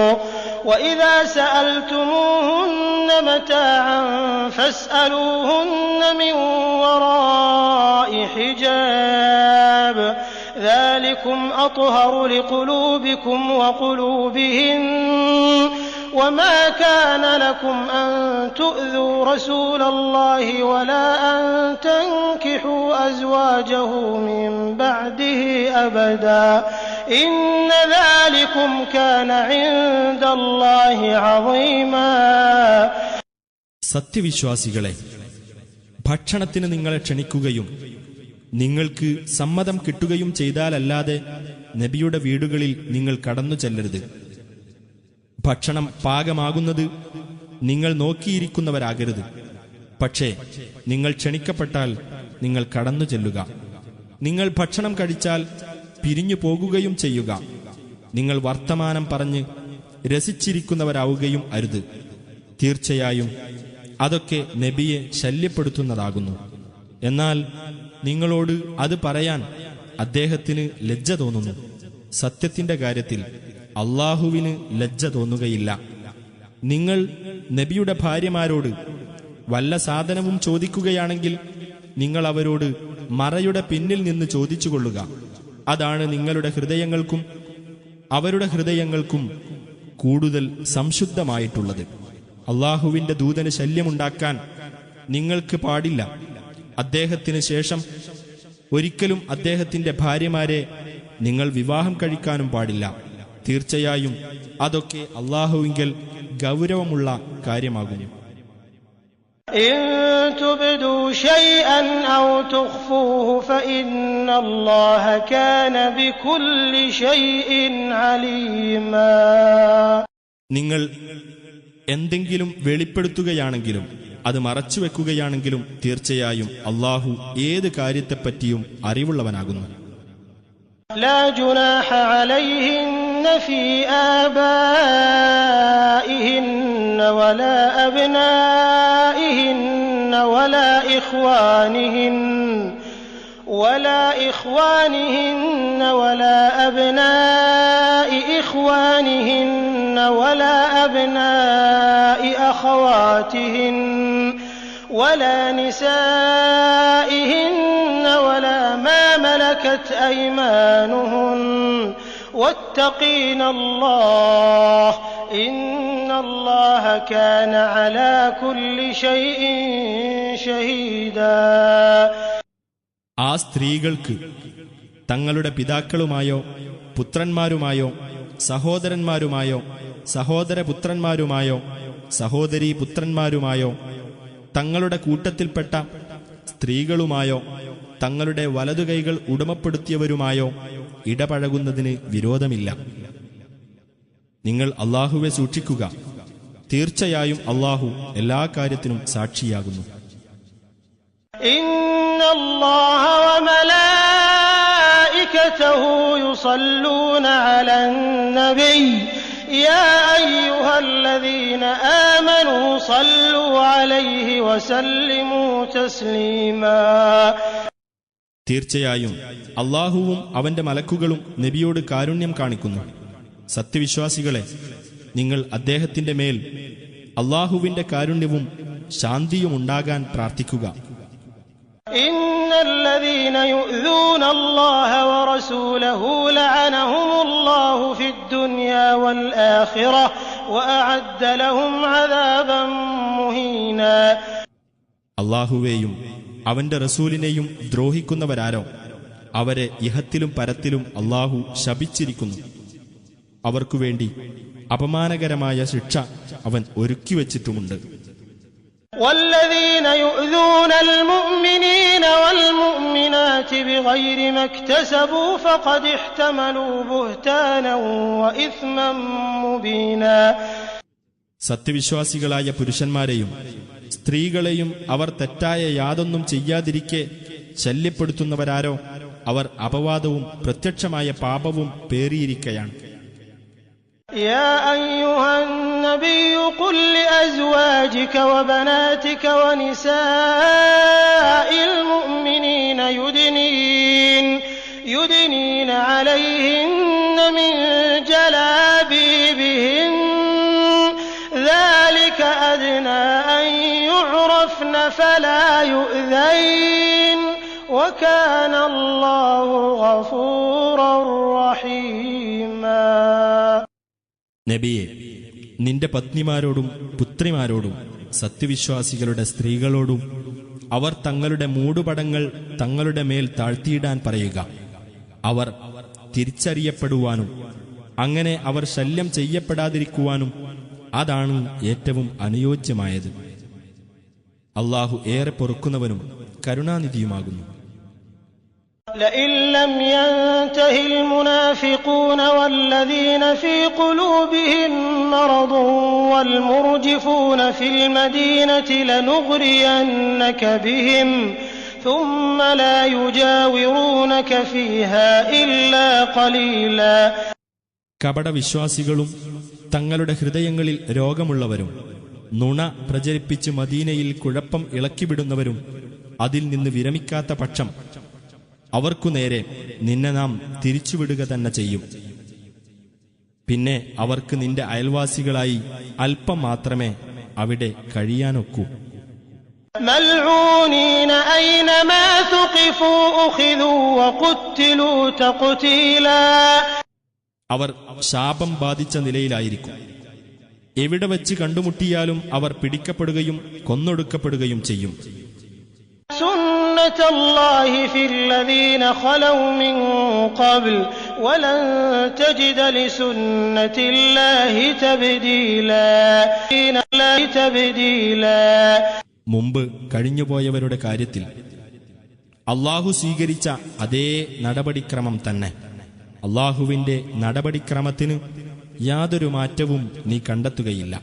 وإذا سألتموهن متاعا فاسألوهن من وراء حجاب ذلكم أطهر لقلوبكم وقلوبهن وما كان لكم أن تؤذوا رسول الله ولا أن تنكحوا أزواجه من بعده أبدا إن ذلكم كان عند الله عظيما. സത്യവിശ്വാസികളെ, ഭക്ഷണത്തിന് നിങ്ങളെ ക്ഷണിക്കുകയും നിങ്ങൾക്ക് സമ്മതം കിട്ടുകയും ചെയ്താലല്ലാതെ നബിയുടെ വീടുകളിൽ നിങ്ങൾ കടന്നു ചെല്ലരുത്. ഭക്ഷണം പാകമാകുന്നത് നിങ്ങൾ നോക്കിയിരിക്കുന്നവരാകരുത്. പക്ഷേ നിങ്ങൾ ക്ഷണിക്കപ്പെട്ടാൽ നിങ്ങൾ കടന്നു ചെല്ലുക. നിങ്ങൾ ഭക്ഷണം കഴിച്ചാൽ പിരിഞ്ഞു പോകുകയും ചെയ്യുക. നിങ്ങൾ വർത്തമാനം പറഞ്ഞ് രസിച്ചിരിക്കുന്നവരാവുകയും അരുത്. തീർച്ചയായും അതൊക്കെ നബിയെ ശല്യപ്പെടുത്തുന്നതാകുന്നു. എന്നാൽ നിങ്ങളോട് അത് പറയാൻ അദ്ദേഹത്തിന് ലജ്ജ തോന്നുന്നു. സത്യത്തിന്റെ കാര്യത്തിൽ അല്ലാഹുവിന് ലജ്ജ തോന്നുകയില്ല. നിങ്ങൾ നബിയുടെ ഭാര്യമാരോട് വല്ല സാധനവും ചോദിക്കുകയാണെങ്കിൽ നിങ്ങൾ അവരോട് മറയുടെ പിന്നിൽ നിന്ന് ചോദിച്ചുകൊള്ളുക. അതാണ് നിങ്ങളുടെ ഹൃദയങ്ങൾക്കും അവരുടെ ഹൃദയങ്ങൾക്കും കൂടുതൽ സംശുദ്ധമായിട്ടുള്ളത്. അല്ലാഹുവിന്റെ ദൂതന് ശല്യമുണ്ടാക്കാൻ നിങ്ങൾക്ക് പാടില്ല. അദ്ദേഹത്തിന് ശേഷം ഒരിക്കലും അദ്ദേഹത്തിന്റെ ഭാര്യമാരെ നിങ്ങൾ വിവാഹം കഴിക്കാനും പാടില്ല. തീർച്ചയായും അതൊക്കെ അല്ലാഹുവിങ്കൽ ഗൗരവമുള്ള കാര്യമാകുന്നു. إن تبدوا شيئا أو تخفوه فإن الله كان بكل شيء عليما. നിങ്ങൾ എന്തെങ്കിലും വെളിപ്പെടുത്തുകയാണെങ്കിലും അത് മറച്ചുവെക്കുകയാണെങ്കിലും തീർച്ചയായും അല്ലാഹു ഏത് കാര്യത്തെപ്പറ്റിയും അറിവുള്ളവനാകുന്നു. لا جناح عليهن في آبائهن ولا أبنائهن ولا إخوانهن ولا أبناء إخوانهن ولا أبناء أخواتهن ولا نسائهن ولا ما ملكت أيمانهن واتقين الله إن الله كان على كل شيء شهيدا. ആ സ്ത്രീകൾക്ക് തങ്ങളുടെ പിതാക്കളുമായോ പുത്രന്മാരുമായോ സഹോദരന്മാരുമായോ സഹോദരപുത്രന്മാരുമായോ സഹോദരീപുത്രന്മാരുമായോ തങ്ങളുടെ കൂട്ടത്തിൽപ്പെട്ട സ്ത്രീകളുമായോ തങ്ങളുടെ വലതുകൈകൾ ഉടമപ്പെടുത്തിയവരുമായോ ഇടപഴകുന്നതിന് വിരോധമില്ല. നിങ്ങൾ അല്ലാഹുവെ സൂക്ഷിക്കുക. തീർച്ചയായും അല്ലാഹു എല്ലാ കാര്യത്തിനും സാക്ഷിയാകുന്നു. ഇന്നല്ലാഹ വമലായികതഹു യുസല്ലൂന അലൻ നബി യാ അയ്യുഹല്ലദീന ആമനൂ സല്ലു അലൈഹി വസല്ലിമൂ തസ്ലീമാ. തീർച്ചയായും അല്ലാഹുവും അവന്റെ മലക്കുകളും നബിയോട് കാരുണ്യം കാണിക്കുന്നു. സത്യവിശ്വാസികളെ, നിങ്ങൾ അദ്ദേഹത്തിന്റെ മേൽ അല്ലാഹുവിന്റെ കാരുണ്യവും ശാന്തിയും ഉണ്ടാകാൻ പ്രാർത്ഥിക്കുക. ഇന്നല്ലദീന യുഅ്ദൂന അല്ലാഹ വറസൂലഹു ലഅനഹുമുല്ലാഹു ഫിദ്ദുനിയാ വൽ ആഖിറഹ വഅഅദ്ദ ലഹും അദാബൻ മുഹീനാ. അല്ലാഹുവേയും അവന്റെ റസൂലിനെയും ദ്രോഹിക്കുന്നവരാരോ അവരെ ഇഹത്തിലും പരത്തിലും അല്ലാഹു ശപിച്ചിരിക്കുന്നു. അവർക്കുവേണ്ടി അപമാനകരമായ ശിക്ഷ അവൻ ഒരുക്കിവച്ചിട്ടുമുണ്ട്. വല്ലദീന യുഅ്ദൂനൽ മുഅ്മിനീന വൽ മുഅ്മിനാതി ബിഗൈരി മക്തസബൂ ഫഖദ് ഇഹ്തമലൂ ബുഹ്താനൻ വഇസ്മൻ മുബീനാ. സത്യവിശ്വാസികളായ പുരുഷന്മാരെയും സ്ത്രീകളെയും അവർ തെറ്റായ യാതൊന്നും ചെയ്യാതിരിക്കെ ശല്യപ്പെടുത്തുന്നവരാരോ അവർ അപവാദവും പ്രത്യക്ഷമായ പാപവും പേറിയിരിക്കയാണ്. يا أيها النبي قل لأزواجك وبناتك ونساء المؤمنين يدنين عليهن من جلابيبهن ذلك أدنى أن يعرفن فلا يؤذين وكان الله غفورا رحيما. നബിയെ, നിന്റെ പത്നിമാരോടും പുത്രിമാരോടും സത്യവിശ്വാസികളുടെ സ്ത്രീകളോടും അവർ തങ്ങളുടെ മൂടുപടങ്ങൾ തങ്ങളുടെ മേൽ താഴ്ത്തിയിടാൻ പറയുക. അവർ തിരിച്ചറിയപ്പെടുവാനും അങ്ങനെ അവർ ശല്യം ചെയ്യപ്പെടാതിരിക്കുവാനും അതാണ് ഏറ്റവും അനുയോജ്യമായത്. അല്ലാഹു ഏറെ പൊറുക്കുന്നവനും കരുണാനിധിയുമാകുന്നു. لئن لم ينته المنافقون والذين في قلوبهم مرض والمرجفون في المدينة لنغرينك بهم ثم لا يجاورونك فيها إلا قليلا. കപടവിശ്വാസികളും തങ്ങളുടെ ഹൃദയങ്ങളിൽ രോഗമുള്ളവരും നുണ പ്രചരിപ്പിച്ച് മദീനയിൽ കുഴപ്പം ഇളക്കിവിടുന്നവരും അതിൽ നിന്ന് വിരമിക്കാത്ത പക്ഷം അവർക്കു നേരെ നിന്നെ നാം തിരിച്ചുവിടുക തന്നെ ചെയ്യും. പിന്നെ അവർക്ക് നിന്റെ അയൽവാസികളായി അല്പം മാത്രമേ അവിടെ കഴിയാനൊക്കൂ. ملعونين أينما ثقفوا أخذوا وقتلوا تقتيلا. അവർ ശാപം ബാധിച്ച നിലയിലായിരിക്കും. എവിടെ വച്ച് കണ്ടുമുട്ടിയാലും അവർ പിടിക്കപ്പെടുകയും കൊന്നൊടുക്കപ്പെടുകയും ചെയ്യും. سنة الله في الذين خلوا من قبل ولن تجد لسنة الله تبديلا. മുമ്പ് കഴിഞ്ഞുപോയവരുടെ കാര്യത്തിൽ അല്ലാഹു സ്വീകരിച്ച അതേ നടപടിക്രമം തന്നെ. അല്ലാഹുവിന്റെ നടപടിക്രമത്തിന് യാതൊരു മാറ്റവും നീ കണ്ടെത്തുകയില്ല.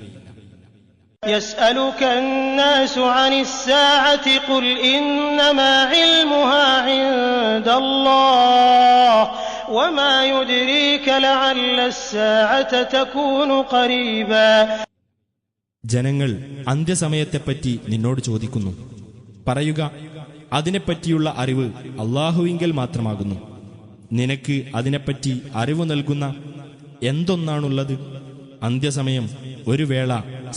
يسألك الناس عن الساعة قل إنما علمها عند الله وما يدريك لعل الساعة تكون قريبا. ജനങ്ങൾ അന്ത്യസമയത്തെപ്പറ്റി നിന്നോട് ചോദിക്കുന്നു. പറയുക, അതിനെപ്പറ്റിയുള്ള അറിവ് അല്ലാഹുവിങ്കൽ മാത്രമാകുന്നു. നിനക്ക് അതിനെപ്പറ്റി അറിവ് നൽകുന്ന എന്തൊന്നാണുള്ളത്? അന്ത്യസമയം ഒരു വേള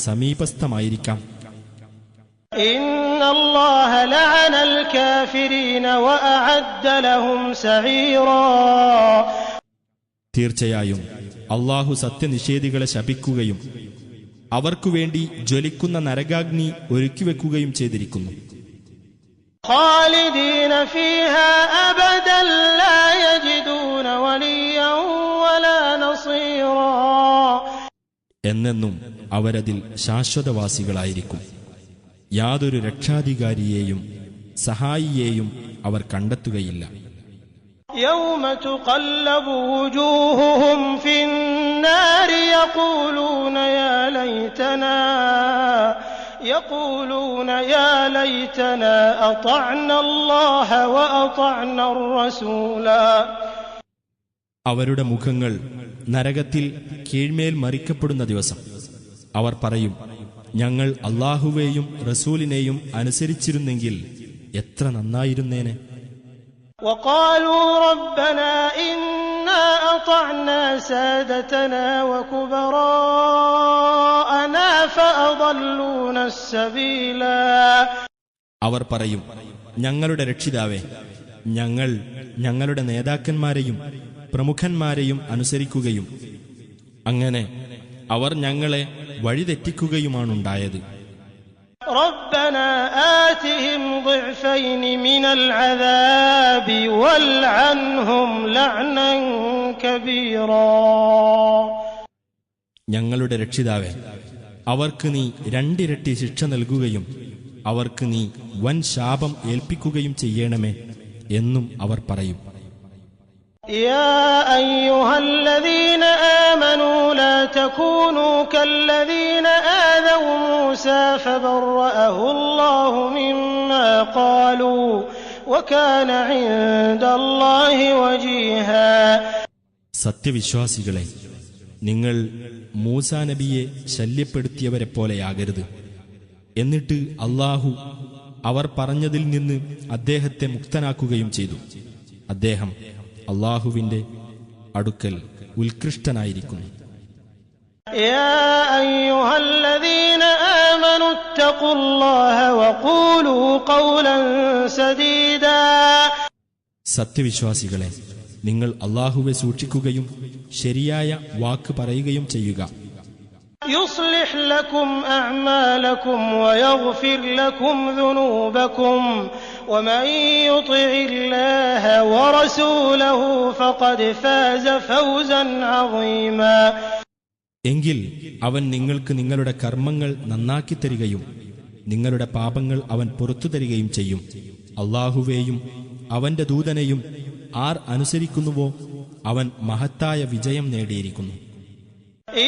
സമീപസ്ഥമായിരിക്കാം. ഇന്നല്ലാഹ ലഅനൽ കാഫിരീന വഅഅദ്ദ ലഹും സഈറാ. തീർച്ചയായും അല്ലാഹു സത്യനിഷേധികളെ ശപിക്കുകയും അവർക്കുവേണ്ടി ജ്വലിക്കുന്ന നരകാഗ്നി ഒരുക്കിവെക്കുകയും ചെയ്തിരിക്കുന്നു. ഖാലിദീന ഫീഹാ അബദൻ ലാ യജിദൂന വലിയ്യൻ വലാ നസീറാ. എന്നെന്നും അവരതിൽ ശാശ്വതവാസികളായിരിക്കും. യാതൊരു രക്ഷാധികാരിയെയും സഹായിയെയും അവർ കണ്ടെത്തുകയില്ല. يوم تقلب وجوههم في النار يقولون يا ليتنا أطعنا الله وأطعنا الرسولا. അവരുടെ മുഖങ്ങൾ നരകത്തിൽ കീഴ്മേൽ മറിക്കപ്പെടുന്ന ദിവസം അവർ പറയും, ഞങ്ങൾ അല്ലാഹുവേയും റസൂലിനെയും അനുസരിച്ചിരുന്നെങ്കിൽ എത്ര നന്നായിരുന്നേനെ. وقالوا ربنا إنا أطعنا سادتنا وكبراءنا فأضلونا السبيلا. അവർ പറയും, ഞങ്ങളുടെ രക്ഷിതാവേ, ഞങ്ങൾ ഞങ്ങളുടെ നേതാക്കന്മാരെയും പ്രമുഖന്മാരെയും അനുസരിക്കുകയും അങ്ങനെ അവർ ഞങ്ങളെ വഴിതെറ്റിക്കുകയുമാണുണ്ടായത്. ربنا آتهم ضعفين من العذاب والعنهم لعنا كبيرا. ഞങ്ങളുടെ രക്ഷിതാവേ, അവർക്ക് നീ രണ്ടിരട്ടി ശിക്ഷ നൽകുകയും അവർക്ക് നീ വൻ ശാപം ഏൽപ്പിക്കുകയും ചെയ്യണമേ എന്നും അവർ പറയും. يا أيها الذين آمنوا لا تكونوا كالذين آذوا موسى فبرأه الله مما قالوا وكان عند الله وجيها. സത്യവിശ്വാസികളെ, നിങ്ങൾ മൂസാ നബിയെ ശല്യപ്പെടുത്തിയവരെപ്പോലെയാകരുത്. എന്നിട്ട് അല്ലാഹു അവർ പറഞ്ഞതിൽ നിന്ന് അദ്ദേഹത്തെ മുക്തനാക്കുകയും ചെയ്തു. അദ്ദേഹം അല്ലാഹുവിന്റെ അടുക്കൽ ഉത്കൃഷ്ടനായിരിക്കുന്നു. يا أيها الذين آمنوا اتقوا الله وقولوا قولا سديدا. സത്യവിശ്വാസികളെ, നിങ്ങൾ അല്ലാഹുവെ സൂക്ഷിക്കുകയും ശരിയായ വാക്ക് പറയുകയും ചെയ്യുക. يصلح لكم أعمالكم ويغفر لكم ذنوبكم ومن يطع الله ورسوله فقد فاز فوزا عظيما. എങ്കിൽ അവൻ നിങ്ങൾക്ക് നിങ്ങളുടെ കർമ്മങ്ങൾ നന്നാക്കി തരികയും നിങ്ങളുടെ പാപങ്ങൾ അവൻ പുറത്തു തരികയും ചെയ്യും. അല്ലാഹുവേയും അവന്റെ ദൂതനെയും ആർ അനുസരിക്കുന്നുവോ അവൻ മഹത്തായ വിജയം നേടിയിരിക്കുന്നു.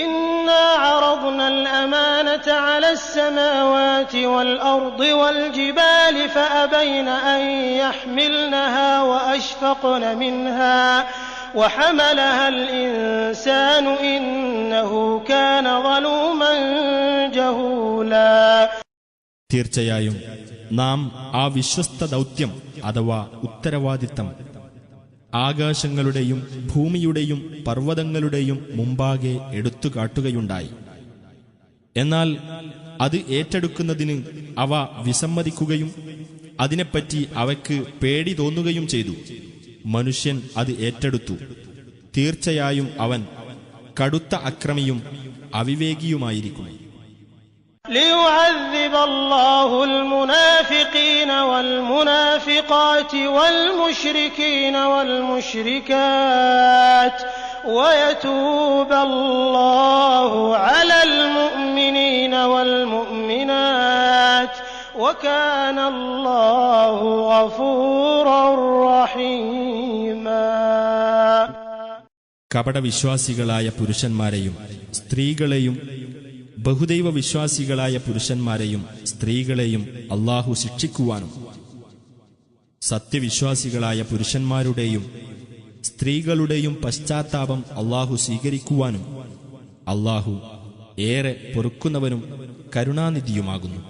إنا عرضنا الأمانة على السماوات والأرض والجبال فأبين أن يحملنها وأشفقن منها وحملها الإنسان إنه كان ظلوما جهولا. തീർച്ചയായും നാം ആ വിശ്വസ്ത ദൗത്യം അഥവാ ഉത്തരവാദിത്തം ആകാശങ്ങളുടെയും ഭൂമിയുടെയും പർവ്വതങ്ങളുടെയും മുമ്പാകെ എടുത്തു കാട്ടുകയുണ്ടായി. എന്നാൽ അത് ഏറ്റെടുക്കുന്നതിന് അവ വിസമ്മതിക്കുകയും അതിനെപ്പറ്റി അവയ്ക്ക് പേടി തോന്നുകയും ചെയ്തു. മനുഷ്യൻ അത് ഏറ്റെടുത്തു. തീർച്ചയായും അവൻ കടുത്ത അക്രമിയും അവിവേകിയുമായിരിക്കുന്നു. ليعذب الله المنافقين والمنافقات والمشركين والمشركات ويتوب الله على المؤمنين والمؤمنات وكان الله غفورا رحيما. കപടവിശ്വാസികളായ പുരുഷന്മാരെയും സ്ത്രീകളെയും ബഹുദൈവ വിശ്വാസികളായ പുരുഷന്മാരെയും സ്ത്രീകളെയും അല്ലാഹു ശിക്ഷിക്കുവാനും സത്യവിശ്വാസികളായ പുരുഷന്മാരുടെയും സ്ത്രീകളുടെയും പശ്ചാത്താപം അല്ലാഹു സ്വീകരിക്കുവാനും അല്ലാഹു ഏറെ പൊറുക്കുന്നവനും കരുണാനിധിയുമാകുന്നു.